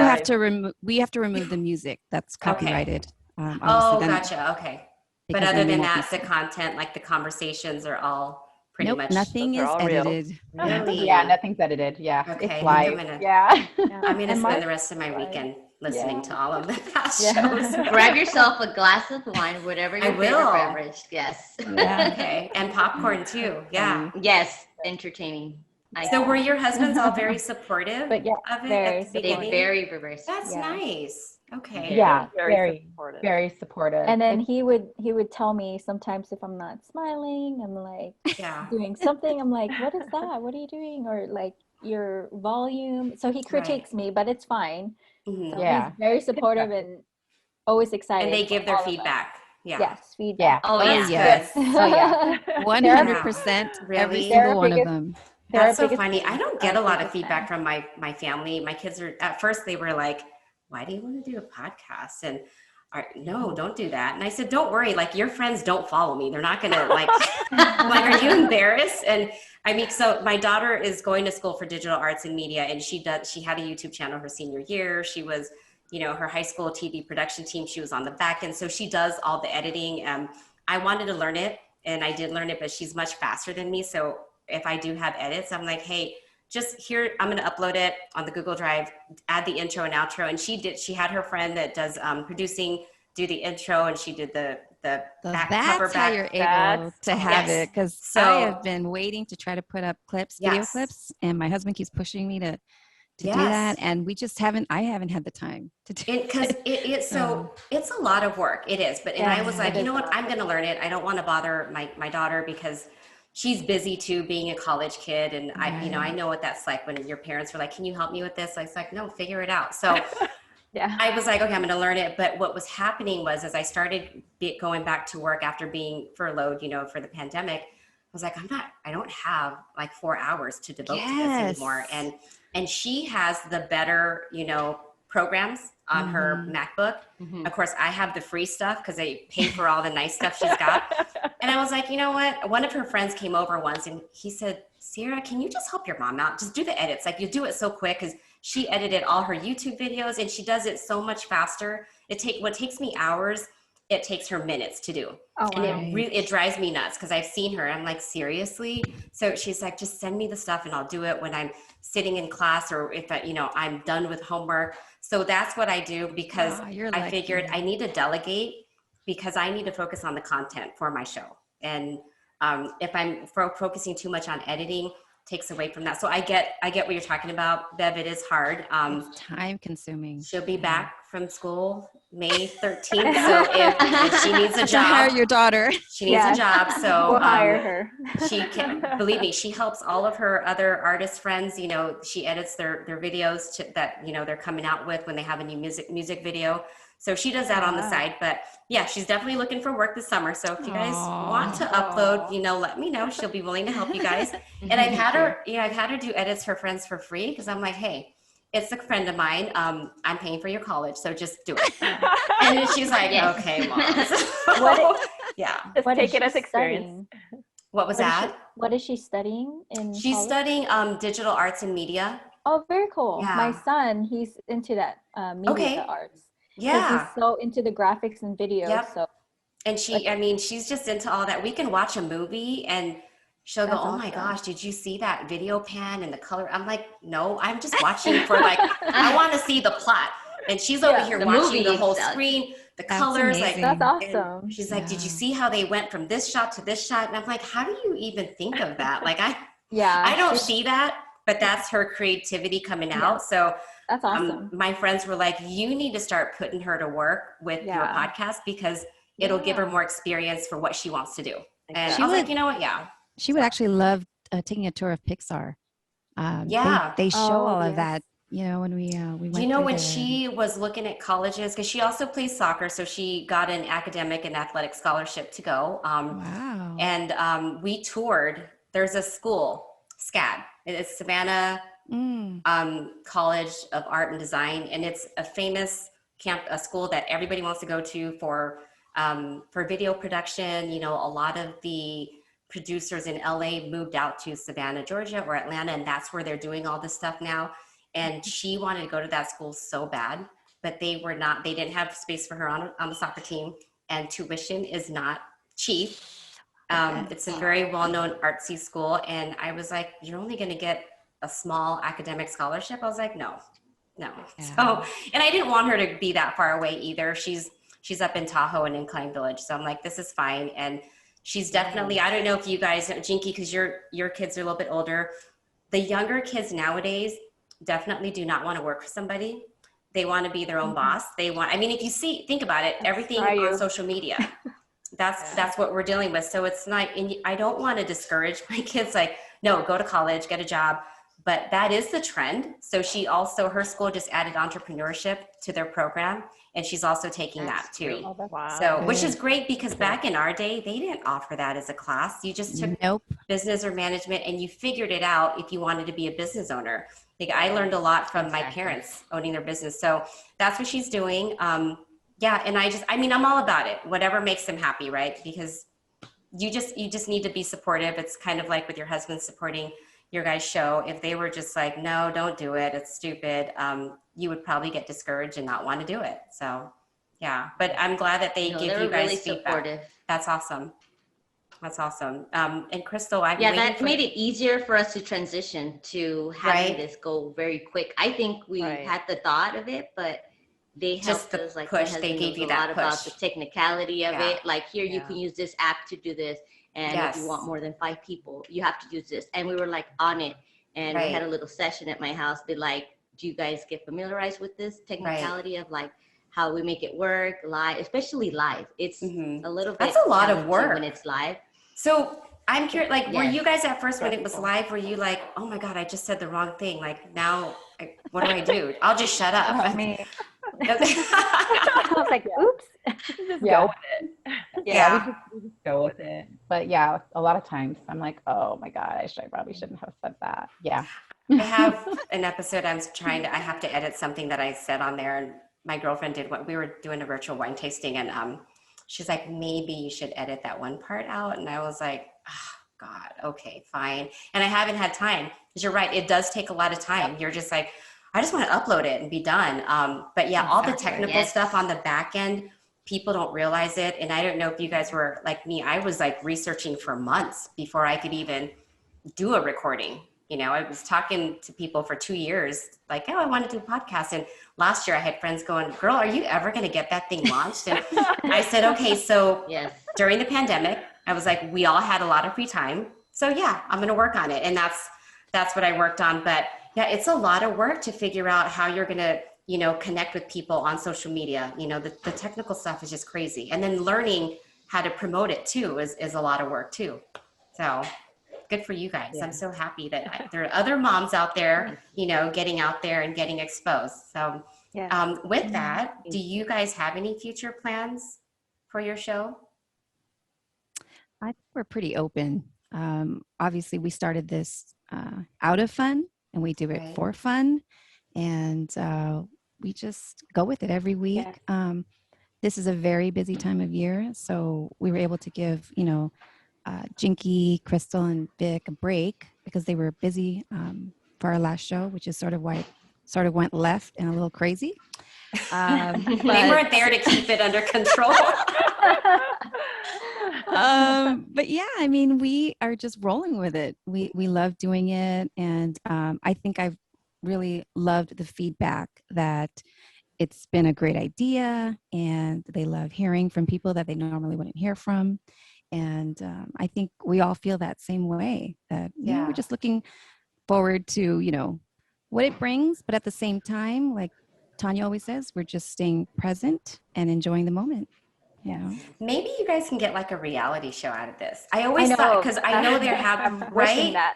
have to remove the music that's copyrighted. Gotcha. Okay. But because other then we than won't that, the content, like the conversations are all pretty nope, much. nothing is Those are all real. edited. Really? Yeah, nothing's edited. Yeah, Okay, it's I'm live. gonna- Yeah. I'm going to And spend Mark- the rest of my weekend listening to all of the past Yeah. shows. Grab yourself a glass of wine, whatever your I will. favorite beverage. Yes. Yeah. Okay. And popcorn too. Yeah. Yes. Entertaining. So were your husbands all very supportive But yeah, of it very at the They beginning? very reverse. That's Yeah. nice. Okay. Yeah, Very very, supportive. very supportive. And then he would tell me sometimes if I'm not smiling, I'm like Yeah. doing something. I'm like, what is that? What are you doing? Or like your volume. So he critiques me, but it's fine. Mhm. So Yeah. he's very supportive and always excited. And they for give their all of us. feedback. Yeah. Yes, Yeah. feedback. Oh, That's yeah. good. Oh, yeah. 100%. Every Really? single one of them. That's so biggest funny. fan. I don't get a Our lot of biggest feedback fan. from my family. My kids are, at first they were like, why do you want to do a podcast? And no, don't do that. And I said, don't worry. Like your friends don't follow me. They're not going to like, like, are you embarrassed? And I mean, so my daughter is going to school for digital arts and media, and she had a YouTube channel her senior year. She was, her high school TV production team. She was on the back end. So she does all the editing. I wanted to learn it and I did learn it, but she's much faster than me. So if I do have edits, I'm like, hey, just here, I'm going to upload it on the Google Drive, add the intro and outro. And she had her friend that does producing, do the intro, and she did the back cover That's how back. you're able to have Yes. it. Because So- I have been waiting to try to put up video Yes. clips, and my husband keeps pushing me to do Yes. that. And I haven't had the time to do it. Because it's a lot of work. It is. But, and I was Yeah, like, it you know is. what? I'm going to learn it. I don't want to bother my daughter because she's busy too, being a college kid. And I know what that's like when your parents were like, can you help me with this? I was like, no, figure it out. So Yeah. I was like, okay, I'm going to learn it. But what was happening was as I started going back to work after being furloughed, for the pandemic, I was like, I don't have like 4 hours to devote to this anymore. And she has the better, programs on her MacBook. Mhm. Of course, I have the free stuff because I pay for all the nice stuff she's got. And I was like, you know what? One of her friends came over once and he said, Sierra, can you just help your mom out? Just do the edits. Like you do it so quick because she edited all her YouTube videos and she does it so much faster. What takes me hours, it takes her minutes to do. Oh, And wow. it drives me nuts because I've seen her. I'm like, seriously? So she's like, just send me the stuff and I'll do it when I'm sitting in class or if I'm done with homework. So that's what I do because Wow, you're I lucky. figured I need to delegate because I need to focus on the content for my show. And if I'm focusing too much on editing, takes away from that. So I get what you're talking about, Bev. It is hard. It's time consuming. She'll be back from school May 13th. So if she needs a To hire job, your daughter. she needs Yeah. a job. So We'll hire her. she can, believe me, she helps all of her other artist friends. She edits their videos that they're coming out with when they have a new music video. So she does that on the Wow. side. But yeah, she's definitely looking for work this summer. So if you guys Aw. want to upload, let me know. She'll be willing to help you guys. And I've had her do edits for friends for free because I'm like, hey, it's a friend of mine. I'm paying for your college, so just do it. And then she's like, Yes. okay, mom. What Yeah. Just What is take it she as experience. studying? What was What is that? What is she studying in She's college? studying digital arts and media. Oh, very cool. Yeah. My son, he's into that media Okay. arts. 'Cause Yeah. He's so into the graphics and videos. Yep. So And she's just into all that. We can watch a movie and she'll go, That's oh my awesome. gosh, did you see that video pan and the color? I'm like, no, I'm just watching for I want to see the plot. And she's over Yeah, here the watching the movie whole stuff. screen, the That's colors. amazing. that's and awesome. she's like, did you Yeah. see how they went from this shot to this shot? And I'm like, how do you even think of that? Like, Yeah. I don't she's- see that, but that's her creativity coming Yeah. out. So That's awesome. my friends were like, you need to start putting her to work with your Yeah. podcast because it'll give her more experience for what she wants to do. And She I was like, would- you know what? Yeah. She would actually love taking a tour of Pixar. Yeah. They show Oh, all of yes. that you know, when we went Do you know through when the, she was looking at colleges, because she also plays soccer, so she got an academic and athletic scholarship to go. wow. And we toured. There's a school, SCAD. It's Savannah College of Art and Design, and it's a famous a school that everybody wants to go to for video production. You know, a lot of the producers in LA moved out to Savannah, Georgia, or Atlanta, and that's where they're doing all this stuff now. And she wanted to go to that school so bad, but they didn't have space for her on the soccer team, and tuition is not cheap. It's a very well-known artsy school, and I was like, you're only going to get a small academic scholarship? I was like, no. Yeah. So, and I didn't want her to be that far away either. She's up in Tahoe and Incline Village, so I'm like, this is fine. And she's definitely, I don't know if you guys, Jinky, because your kids are a little bit older, the younger kids nowadays definitely do not want to work for somebody. They want to be their own boss. They want, I mean, if you think about it, everything on social media, that's what we're dealing with. So it's not, and I don't want to discourage my kids, like, no, go to college, get a job. But that is the trend. So her school just added entrepreneurship to their program, and she's also taking that too. Wow. So, which is great, because back in our day, they didn't offer that as a class. You just took business or management, and you figured it out if you wanted to be a business owner. Like, I learned a lot from my parents owning their business. So that's what she's doing. Yeah. And I'm all about it. Whatever makes them happy, right? Because you just need to be supportive. It's kind of like with your husband supporting your guys' show. If they were just like, no, don't do it, it's stupid, you would probably get discouraged and not want to do it. So yeah, but I'm glad that they give you guys really feedback. Supportive. That's awesome. And Krystal, that made it easier for us to transition to having this go very quick. I think we had the thought of it, but they helped us, like, push. They gave you that push about the technicality of it. Like, here, you can use this app to do this. And if you want more than 5 people, you have to use this. And we were like on it. And we had a little session at my house. Be like, do you guys get familiarized with this technicality of, like, how we make it work live, especially live? It's a little bit. That's a lot of work when it's live. So I'm curious, like, were you guys at first when it was live, were you like, oh my God, I just said the wrong thing. Like, now, what do I do? I'll just shut up. I mean, I was like, oops. Just go with it. We just go with it. But yeah, a lot of times I'm like, oh my God, I probably shouldn't have said that. Yeah. I have an episode I have to edit something that I said on there, and my girlfriend did we were doing a virtual wine tasting, and she's like, maybe you should edit that one part out. And I was like, oh God, okay, fine. And I haven't had time, because you're right, it does take a lot of time. You're just like, I just want to upload it and be done. But yeah, all the technical stuff on the back end, people don't realize it. And I don't know if you guys were like me. I was like researching for months before I could even do a recording. You know, I was talking to people for 2 years, like, oh, I want to do a podcast. And last year I had friends going, girl, are you ever going to get that thing launched? And I said, okay, so during the pandemic, I was like, we all had a lot of free time. So yeah, I'm going to work on it. And that's what I worked on. But yeah, it's a lot of work to figure out how you're going to, you know, connect with people on social media. You know, the technical stuff is just crazy. And then learning how to promote it too is a lot of work too. So good for you guys. Yeah. I'm so happy that there are other moms out there, you know, getting out there and getting exposed. So with that, do you guys have any future plans for your show? I think we're pretty open. Obviously, we started this out of fun, and we do it for fun, and we just go with it every week. This is a very busy time of year, so we were able to give, you know, Jinky, Krystal, and Vic a break because they were busy for our last show, which is sort of why it sort of went left and a little crazy. They weren't there to keep it under control. But yeah, I mean, we are just rolling with it. We love doing it. And I think I've really loved the feedback that it's been a great idea, and they love hearing from people that they normally wouldn't hear from. And I think we all feel that same way, that you know, we're just looking forward to, you know, what it brings. But at the same time, like Tanya always says, we're just staying present and enjoying the moment. Yeah. Maybe you guys can get like a reality show out of this. I always thought, know. because I know there I'm have, wishing right? that.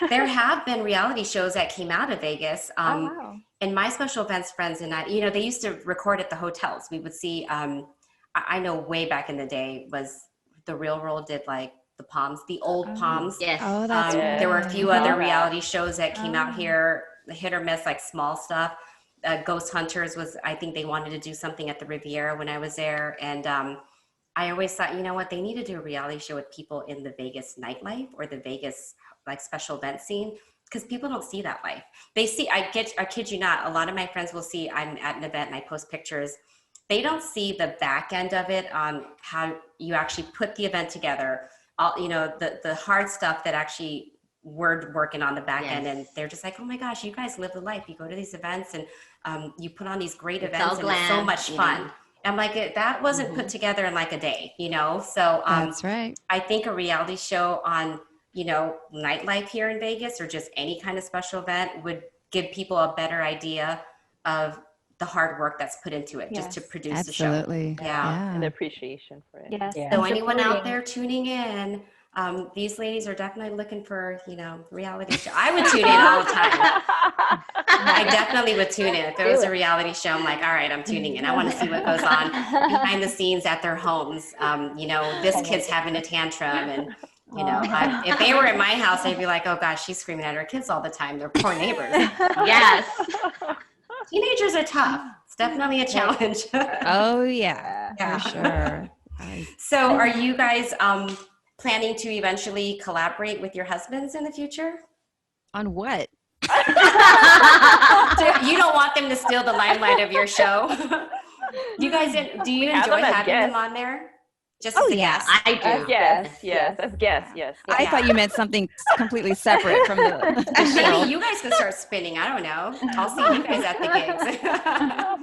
There have been reality shows that came out of Vegas. Oh wow. And my special events friends and I, you know, they used to record at the hotels. We would see, I know way back in the day was The Real World did like the Palms, the old Palms. Yes. Oh, that's right. There were a few Yeah. other reality shows that came out Oh. here, hit or miss, like small stuff. Ghost Hunters was, I think they wanted to do something at the Riviera when I was there. And I always thought, you know what, they need to do a reality show with people in the Vegas nightlife or the Vegas like special event scene, because people don't see that life. They see, I kid you not, a lot of my friends will see I'm at an event and I post pictures. They don't see the back end of it on how you actually put the event together. All, you know, the hard stuff that actually we're working on the back end, and they're just like, oh my gosh, you guys live the life. You go to these events and you put on these great events and it's so much fun. I'm like, that wasn't put together in like a day, you know? So That's right. I think a reality show on, you know, nightlife here in Vegas or just any kind of special event would give people a better idea of the hard work that's put into it just to produce the show. Absolutely. Yeah. And the appreciation for it. Yes. Yeah. So and anyone out supporting. there tuning in, these ladies are definitely looking for, you know, reality show. I would tune in all the time. I definitely would tune in. If it was a reality show, I'm like, all right, I'm tuning in. I want to see what goes on behind the scenes at their homes. You know, this kid's having a tantrum and, you know, if they were at my house, I'd be like, oh gosh, she's screaming at her kids all the time. They're poor neighbors. Yes. Teenagers are tough. It's definitely a challenge. Oh, yeah. Yeah. For sure. So are you guys planning to eventually collaborate with your husbands in the future? On what? You don't want them to steal the limelight of your show. You guys, do you have enjoy them as having them guests. on there? Just Oh, as a yeah. guest? I do. Yes, as guests, yes. I Yeah. thought you meant something completely separate from the show. Maybe you guys can start spinning. I don't know. I'll see you guys at the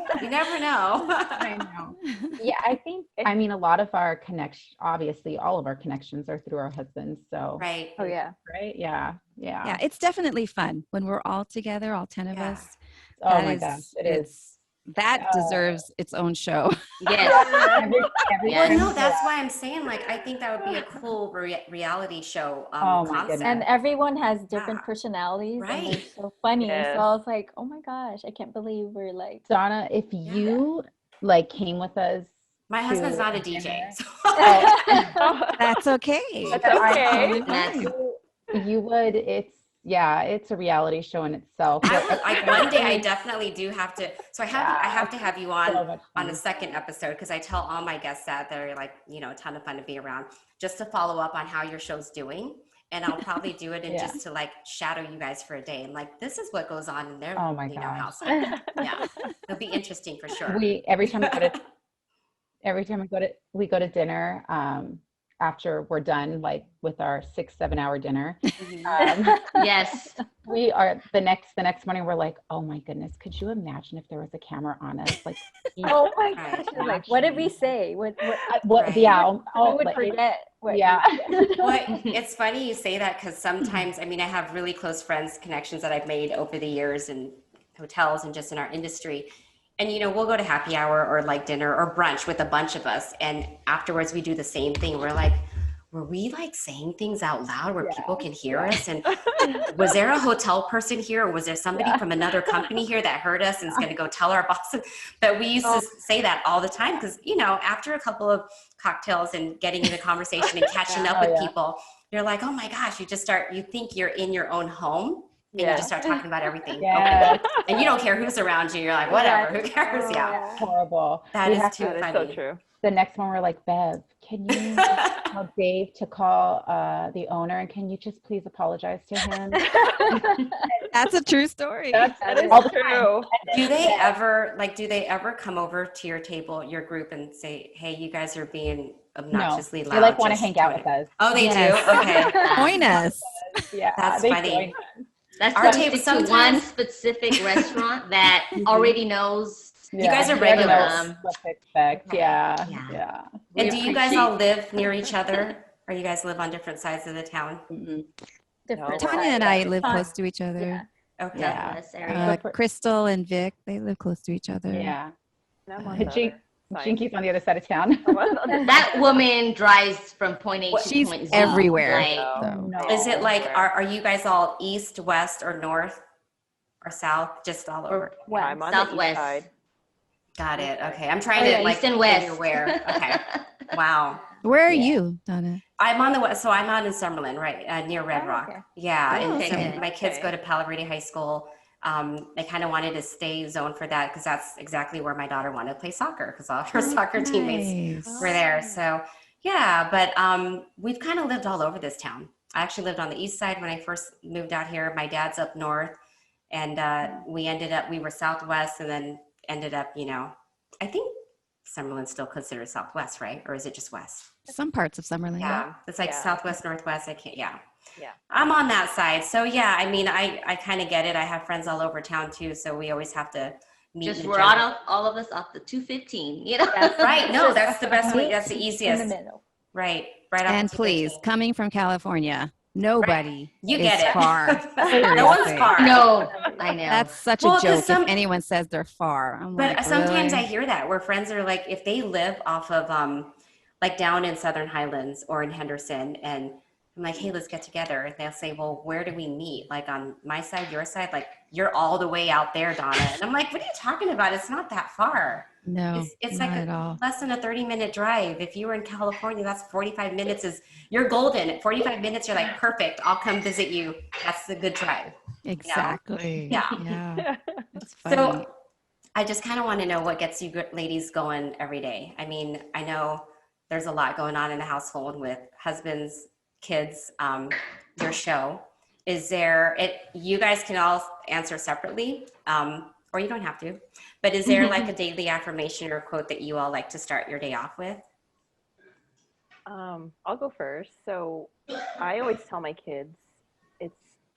gigs. You never know. I know. Yeah, I think, I mean, a lot of our connection, obviously, all of our connections are through our husbands. So, Right. Oh yeah. right? Yeah. Yeah. Yeah, it's definitely fun when we're all together, all 10 of Yeah. us. Oh That my is- gosh. It is. That deserves its own show. Yes. Well, Yes. no, that's why I'm saying, like, I think that would be a cool reality show Oh my concept. goodness. And everyone has different Yeah. personalities, and they're Right. so funny. Yes. So I was like, oh my gosh, I can't believe we're like. Donna, if you like came with us, My husband's to not a a DJ. dinner. So That's okay. That's okay. That's you would, it's a reality show in itself. I would, like, one day I definitely do have to. So I have to have you So on much on a fun. second episode, because I tell all my guests that they're like, you know, a ton of fun to be around, just to follow up on how your show's doing. And I'll probably do it and Yeah. just to like shadow you guys for a day and like, this is what goes on in their Oh my you know, gosh. house. Yeah, it'll be interesting for sure. Every time we go to dinner, after we're done, like with our 6-7 hour dinner, yes. we are the next morning, we're like, oh my goodness, could you imagine if there was a camera on us? Like, Oh my Right. gosh! Like, what did we say? What Right. yeah. we Oh, would like, forget? What yeah. Well, it's funny you say that, because sometimes, I mean, I have really close friends, connections that I've made over the years in hotels and just in our industry. And, you know, we'll go to happy hour or like dinner or brunch with a bunch of us. And afterwards we do the same thing. We're like, were we like saying things out loud where people can hear us? And was there a hotel person here, or was there somebody from another company here that heard us and is going to go tell our boss? But we used to say that all the time, because, you know, after a couple of cocktails and getting in a conversation and catching up with people, you're like, oh my gosh, you think you're in your own home. And you just start talking about everything. Yeah. Okay. And you don't care who's around you. You're like, whatever, who cares? Yeah. Horrible. That We is have too to- That funny. is so true. The next one, we're like, Bev, can you tell Dave to call the owner, and can you just please apologize to him? That's a true story. That is all the true. Do they ever come over to your table, your group, and say, hey, you guys are being obnoxiously No, loud? they like want to just hang out tone with it." us. Oh, they Yes. do? Okay. Join us. Yeah, That's they funny. join us. That's Our why table we stick to one sometimes- specific restaurant that already knows. You guys are they already know regulars. what to expect. Yeah, Yeah. yeah. And We do you guys appreciate- all live near each other? Or you guys live on different sides of the town? Mhm. Different Tanya and I sides. live Fun. close to each other. Yeah. Okay. Yeah. This area. Krystal and Vic, they live close to each other. Yeah. I'm on the Jink, side. Jinky's on the other side of town. That woman drives from point A to She's point Z. everywhere. Like, So. No. Is it like, Everywhere. are you guys all east, west, or north, or south? Just all over. Yeah, I'm on the Southwest. east side. Got it. Okay. Okay, I'm trying Oh, to yeah, like east and figure west. where. Okay. Wow. Where are Yeah. you, Donna? I'm on the west, so I'm out in Summerlin, right near Red Oh, Rock. okay. Yeah, Oh, and so okay. my kids Okay. go to Palo Verde High School. I kind of wanted to stay zoned for that because that's exactly where my daughter wanted to play soccer because all her soccer teammates Nice. were there. So yeah, but we've kind of lived all over this town. I actually lived on the east side when I first moved out here. My dad's up north, and we were southwest, and then ended up, I think Summerlin's still considered southwest, right? Or is it just west? Some parts of Summerlin. Yeah, it's like Yeah. southwest, northwest. I can't. Yeah. Yeah. I'm on that side. So yeah, I mean, I kind of get it. I have friends all over town too, so we always have to meet. just in we're general. all of us off the 215, you know. Right. No, that's the best way. Meet That's the in the easiest. middle. Right. Right. off And the please, 215. coming from California, nobody You is get it. far. No one's Seriously. far. No, I know. That's such Well, a 'cause joke if anyone says they're far. I'm But like, sometimes really? I hear that where friends are like, if they live off of like down in Southern Highlands or in Henderson, and I'm like, hey, let's get together. And they'll say, well, where do we meet? Like on my side, your side? Like you're all the way out there, Donna. And I'm like, what are you talking about? It's not that far. No, It's not like at all. less than a 30-minute drive. If you were in California, that's 45 minutes you're golden. At 45 minutes, you're like, perfect. I'll come visit you. That's a good drive. Exactly. Yeah. Yeah. It's funny. So I just kind of want to know what gets you ladies going every day. I mean, I know there's a lot going on in the household with husbands, kids, your show. Is there, you guys can all answer separately, or you don't have to, but is there like a daily affirmation or quote that you all like to start your day off with? I'll go first. So I always tell my kids,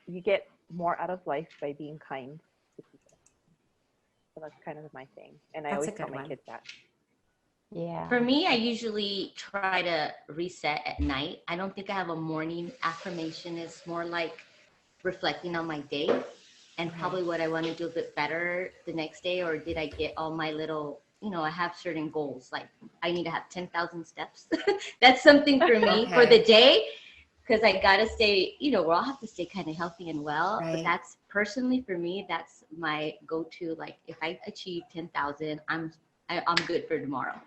you get more out of life by being kind to people. So that's kind of my thing. And I That's a always tell good my one. kids that. Yeah. For me, I usually try to reset at night. I don't think I have a morning affirmation. It's more like reflecting on my day and probably what I want to do a bit better the next day, or did I get all my little, I have certain goals. Like I need to have 10,000 steps. That's something for me for the day, because I got to stay, we all have to stay kind of healthy and well. Right. But that's personally for me, that's my go-to. Like if I achieve 10,000, I'm good for tomorrow.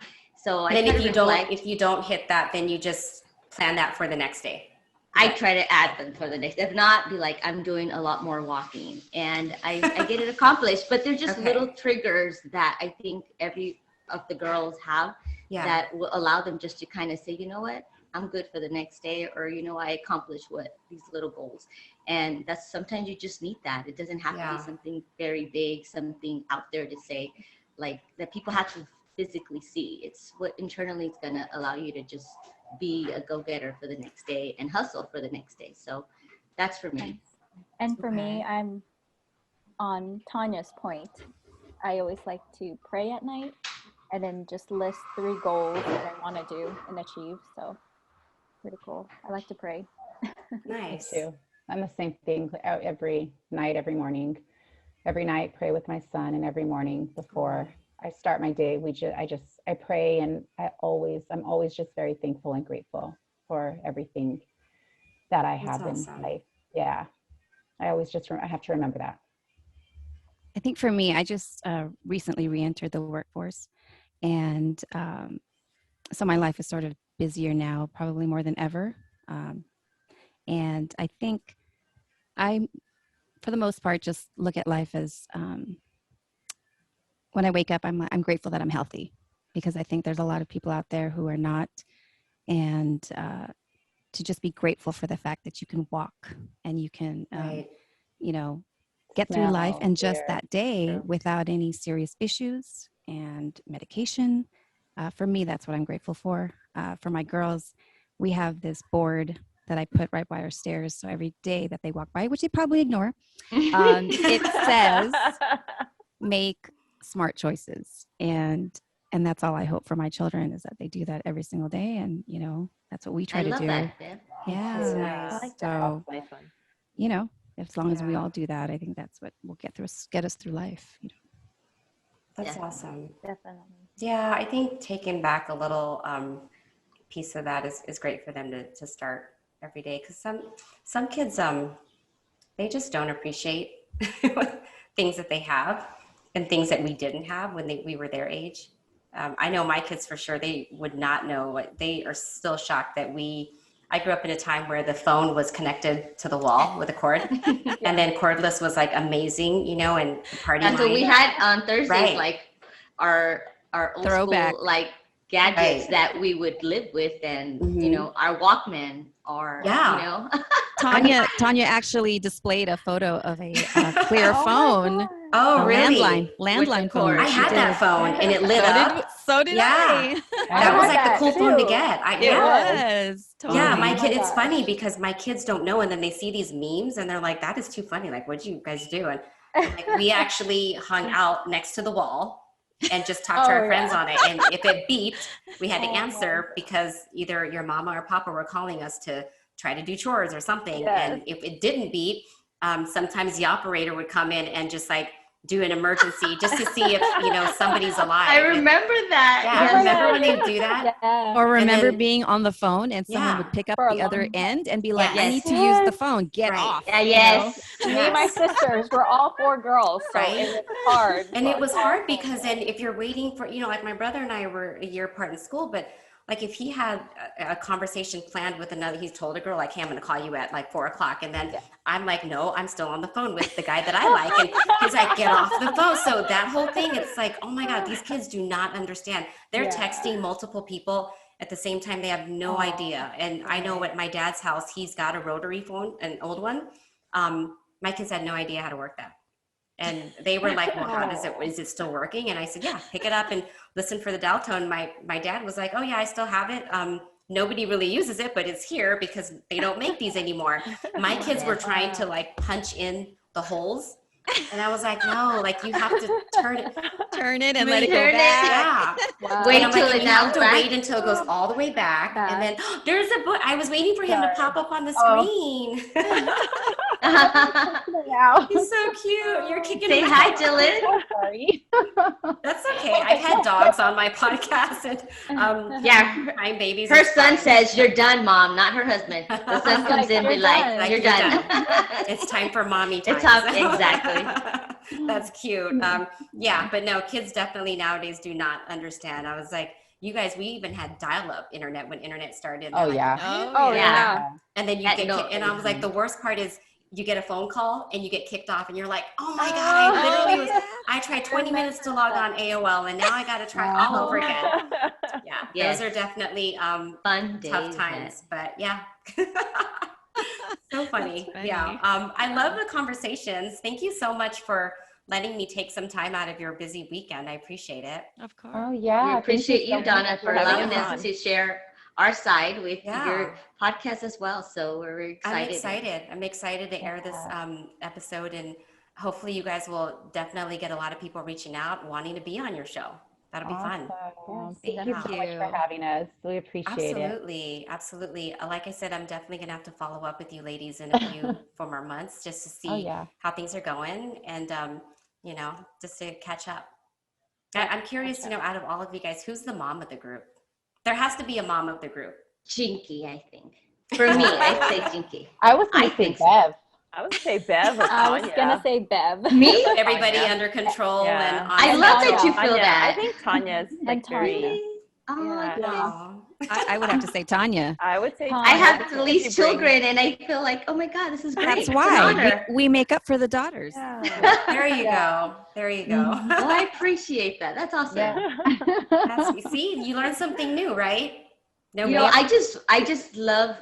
So I And try if to you don't, reflect. if you don't hit that, then you just plan that for the next day. I try to add them for the next. If not, be like, I'm doing a lot more walking, and I get it accomplished. But they're just little triggers that I think every of the girls have that will allow them just to kind of say, you know what, I'm good for the next day, or I accomplished these little goals. And that's sometimes you just need that. It doesn't have to be something very big, something out there to say, like that people have to physically see. It's what internally is going to allow you to just be a go-getter for the next day and hustle for the next day. So that's for me. And for me, I'm on Tanya's point. I always like to pray at night and then just list 3 goals that I want to do and achieve. So pretty cool. I like to pray. Nice. Me too. I'm the same thing every night, every morning. Every night, pray with my son, and every morning before I start my day, I pray, and I'm always just very thankful and grateful for everything that I have in life. Yeah. I have to remember that. I think for me, I just recently re-entered the workforce, and so my life is sort of busier now, probably more than ever. And I think for the most part, just look at life as when I wake up, I'm grateful that I'm healthy, because I think there's a lot of people out there who are not, and to just be grateful for the fact that you can walk and you can, get through life and just that day without any serious issues and medication. For me, that's what I'm grateful for. For my girls, we have this board that I put right by our stairs. So every day that they walk by, which they probably ignore, it says, make smart choices. And that's all I hope for my children, is that they do that every single day. And, that's what we try to do. That, yeah. Nice. So, Nice one. as long as we all do that, I think that's what will get us through life. That's awesome. Definitely. Yeah, I think taking back a little piece of that is great for them to start every day, because some kids they just don't appreciate things that they have and things that we didn't have when we were their age. I know my kids for sure, they would not know they are still shocked that I grew up in a time where the phone was connected to the wall with a cord, and then cordless was like amazing, and party And so line. we had on Thursdays Right. like our old Throwback. school like gadgets Right. that we would live with, and Mhm. our Walkman, or Yeah. Tanya actually displayed a photo of a clear phone, Oh, a really? landline phone. cord. I She had that did. phone and it lit up. So did Yeah. I. That was had like the that cool phone to too. get. It Yeah. was. Yeah, Totally. my Oh kid, my it's funny gosh. because my kids don't know, and then they see these memes and they're like, that is too funny. Like, what'd you guys do? And like, we actually hung out next to the wall and just talked to Oh, our yeah. friends on it. And if it beeped, we had to Oh my answer because either your mama or papa were calling us to try to do chores or something. Yes. And if it didn't beep, sometimes the operator would come in and just like do an emergency just to see if, somebody's alive. I remember that. Yeah, Oh my remember when God. they do that? Yeah. Or remember then- being on the phone and someone Yeah. would pick up For a the other long time. end and be like, I Yes. need to use the Yes. phone. Get Right. off. Yeah, you know? yes. Me and my Yes. sisters were all 4 girls, so Right. it was hard. And it was for hard all because 4 then if you're waiting for, like my brother and I were a year apart in school, but like if he had a conversation planned with another, he's told a girl like, hey, I'm going to call you at like 4:00. And then I'm like, no, I'm still on the phone with the guy that I like. And he's like, get off the phone. So that whole thing, it's like, oh my God, these kids do not understand. They're Yeah. texting multiple people at the same time. They have no idea. And I know at my dad's house, he's got a rotary phone, an old one. My kids had no idea how to work that. And they were like, well, is it still working? And I said, yeah, pick it up and listen for the dial tone. My dad was like, oh yeah, I still have it. Nobody really uses it, but it's here because they don't make these anymore. My kids were trying to like punch in the holes. And I was like, no, like you have to turn it and let it go Turn it. back. Yeah. Wow. Wait And I'm till like, it you have now to back. wait until it goes all the way back. And then there's a book. I was waiting for him to pop up on the screen. Now. He's so cute. You're kicking Say him hi, out. Dylan. Sorry. That's okay. I've had dogs on my podcast, and Yeah. crying babies. Her is son fine. says, you're done, Mom, not her husband. The son comes Like, in and be "You're like, done." you're You're done. It's time for mommy time. It's up, exactly. That's cute. Yeah, but no, kids definitely nowadays do not understand. I was like, you guys, we even had dial-up internet when internet started. Oh, They're like, yeah. Oh, Yeah. yeah. and then you That get, no- and I was like, the worst part is you get a phone call and you get kicked off, and you're like, oh my God, I literally was. I tried 20 minutes to log on AOL, and now I got to try all over again. Yeah, Yes. those are definitely Fun days. tough times, but yeah. So funny. funny. Yeah. I love the conversations. Thank you so much for letting me take some time out of your busy weekend. I appreciate it. Of course. Oh, yeah. We Thank appreciate so you, Donna, much for having allowing us us on. to share our side with Yeah. your podcast as well. So we're excited. I'm excited to air this episode, and hopefully you guys will definitely get a lot of people reaching out wanting to be on your show. That'll be fun. Awesome. Yes, Thank you so much for having us. We appreciate it. Absolutely. Absolutely. Like I said, I'm definitely going to have to follow up with you ladies in a few more months just to see Oh, yeah. how things are going, and, just to catch up. I'm curious, out of all of you guys, who's the mom of the group? There has to be a mom of the group. Jinky, I think. For me, I'd say Jinky. I was going I to say think so. Bev. I would say Bev or I was Tanya. gonna say Bev. Me? Everybody Tanya. under control Yeah. and I on love Tanya. that you feel Tanya. that. I think Tanya's like Tanya. very. Oh, Yeah. goodness. Aw. I would have to say Tanya. I would say. I I Tanya have because at least she brings- children, and I feel like, oh my God, this is great. That's It's an why honor. we make up for the daughters. Yeah. There you go. There you go. Well, I appreciate that. That's awesome. Yeah. See, you learn something new, right? You know, I just love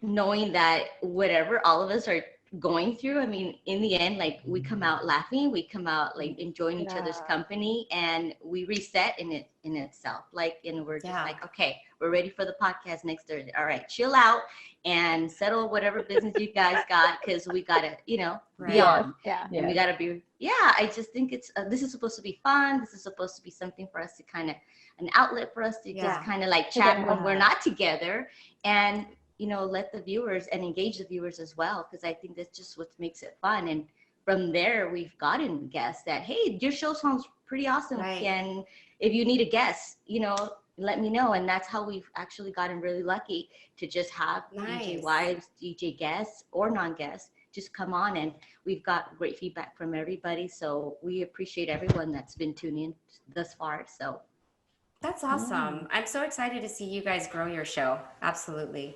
knowing that whatever all of us are going through, I mean, in the end, like we come out laughing, we come out like enjoying each other's Yeah. company, and we reset in itself. Like, and we're just Yeah. like, okay, we're ready for the podcast next Thursday. All right, chill out and settle whatever business you guys got, because we gotta, be Right. on. Yeah. And Yeah. we gotta be, I just think it's this is supposed to be fun. This is supposed to be something for us to kind of an outlet for us to Yeah. just kind of like chat when Yeah. we're not together, and let the viewers and engage the viewers as well, because I think that's just what makes it fun. And from there, we've gotten guests that, hey, your show sounds pretty awesome. Right. if you need a guest, let me know. And that's how we've actually gotten really lucky to just have DJ Nice. wives, DJ guests, or non-guests just come on, and we've got great feedback from everybody. So we appreciate everyone that's been tuning in thus far. So That's awesome. I'm so excited to see you guys grow your show. Absolutely.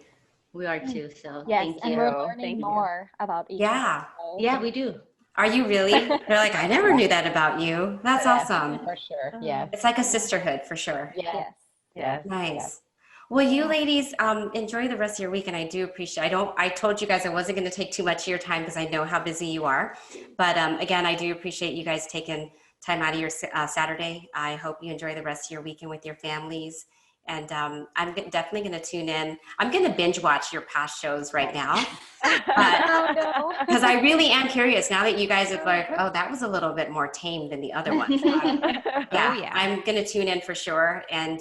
we are too. So Yes, thank and you. we're Thank learning you. more about each Yeah. other. So Yeah, we do. Are you really? They're like, I never knew that about you. That's Yeah. awesome. For sure. Yes. It's like a sisterhood for sure. Yes. Yes. Yes. Nice. Yes. Well, you ladies, enjoy the rest of your week, and I do appreciate. I told you guys I wasn't going to take too much of your time because I know how busy you are. But again, I do appreciate you guys taking time out of your Saturday. I hope you enjoy the rest of your weekend with your families. And I'm definitely going to tune in. I'm going to binge watch your past shows right now. Oh no. Because I really am curious now that you guys have like, oh, that was a little bit more tame than the other ones. yeah. I'm going to tune in for sure and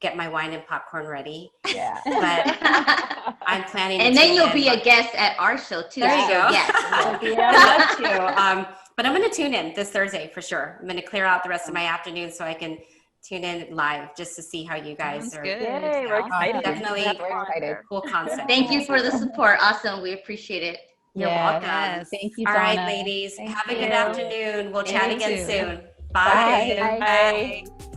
get my wine and popcorn ready. Yeah. But I'm planning And to then tune you'll in. be a guest at our show too. There you So, go. Yes. I'd love to. But I'm going to tune in this Thursday for sure. I'm going to clear out the rest of my afternoon so I can tune in live just to see how you guys Sounds are. good. Yay, we're excited. Definitely. Yeah, we're excited. Cool concept. Thank you for the support. Awesome. We appreciate it. You're Yes. welcome. Yes. Thank you, All Donna. right, ladies. Thank Have a good you. afternoon. We'll chat You again too. soon. Bye. Bye. Bye.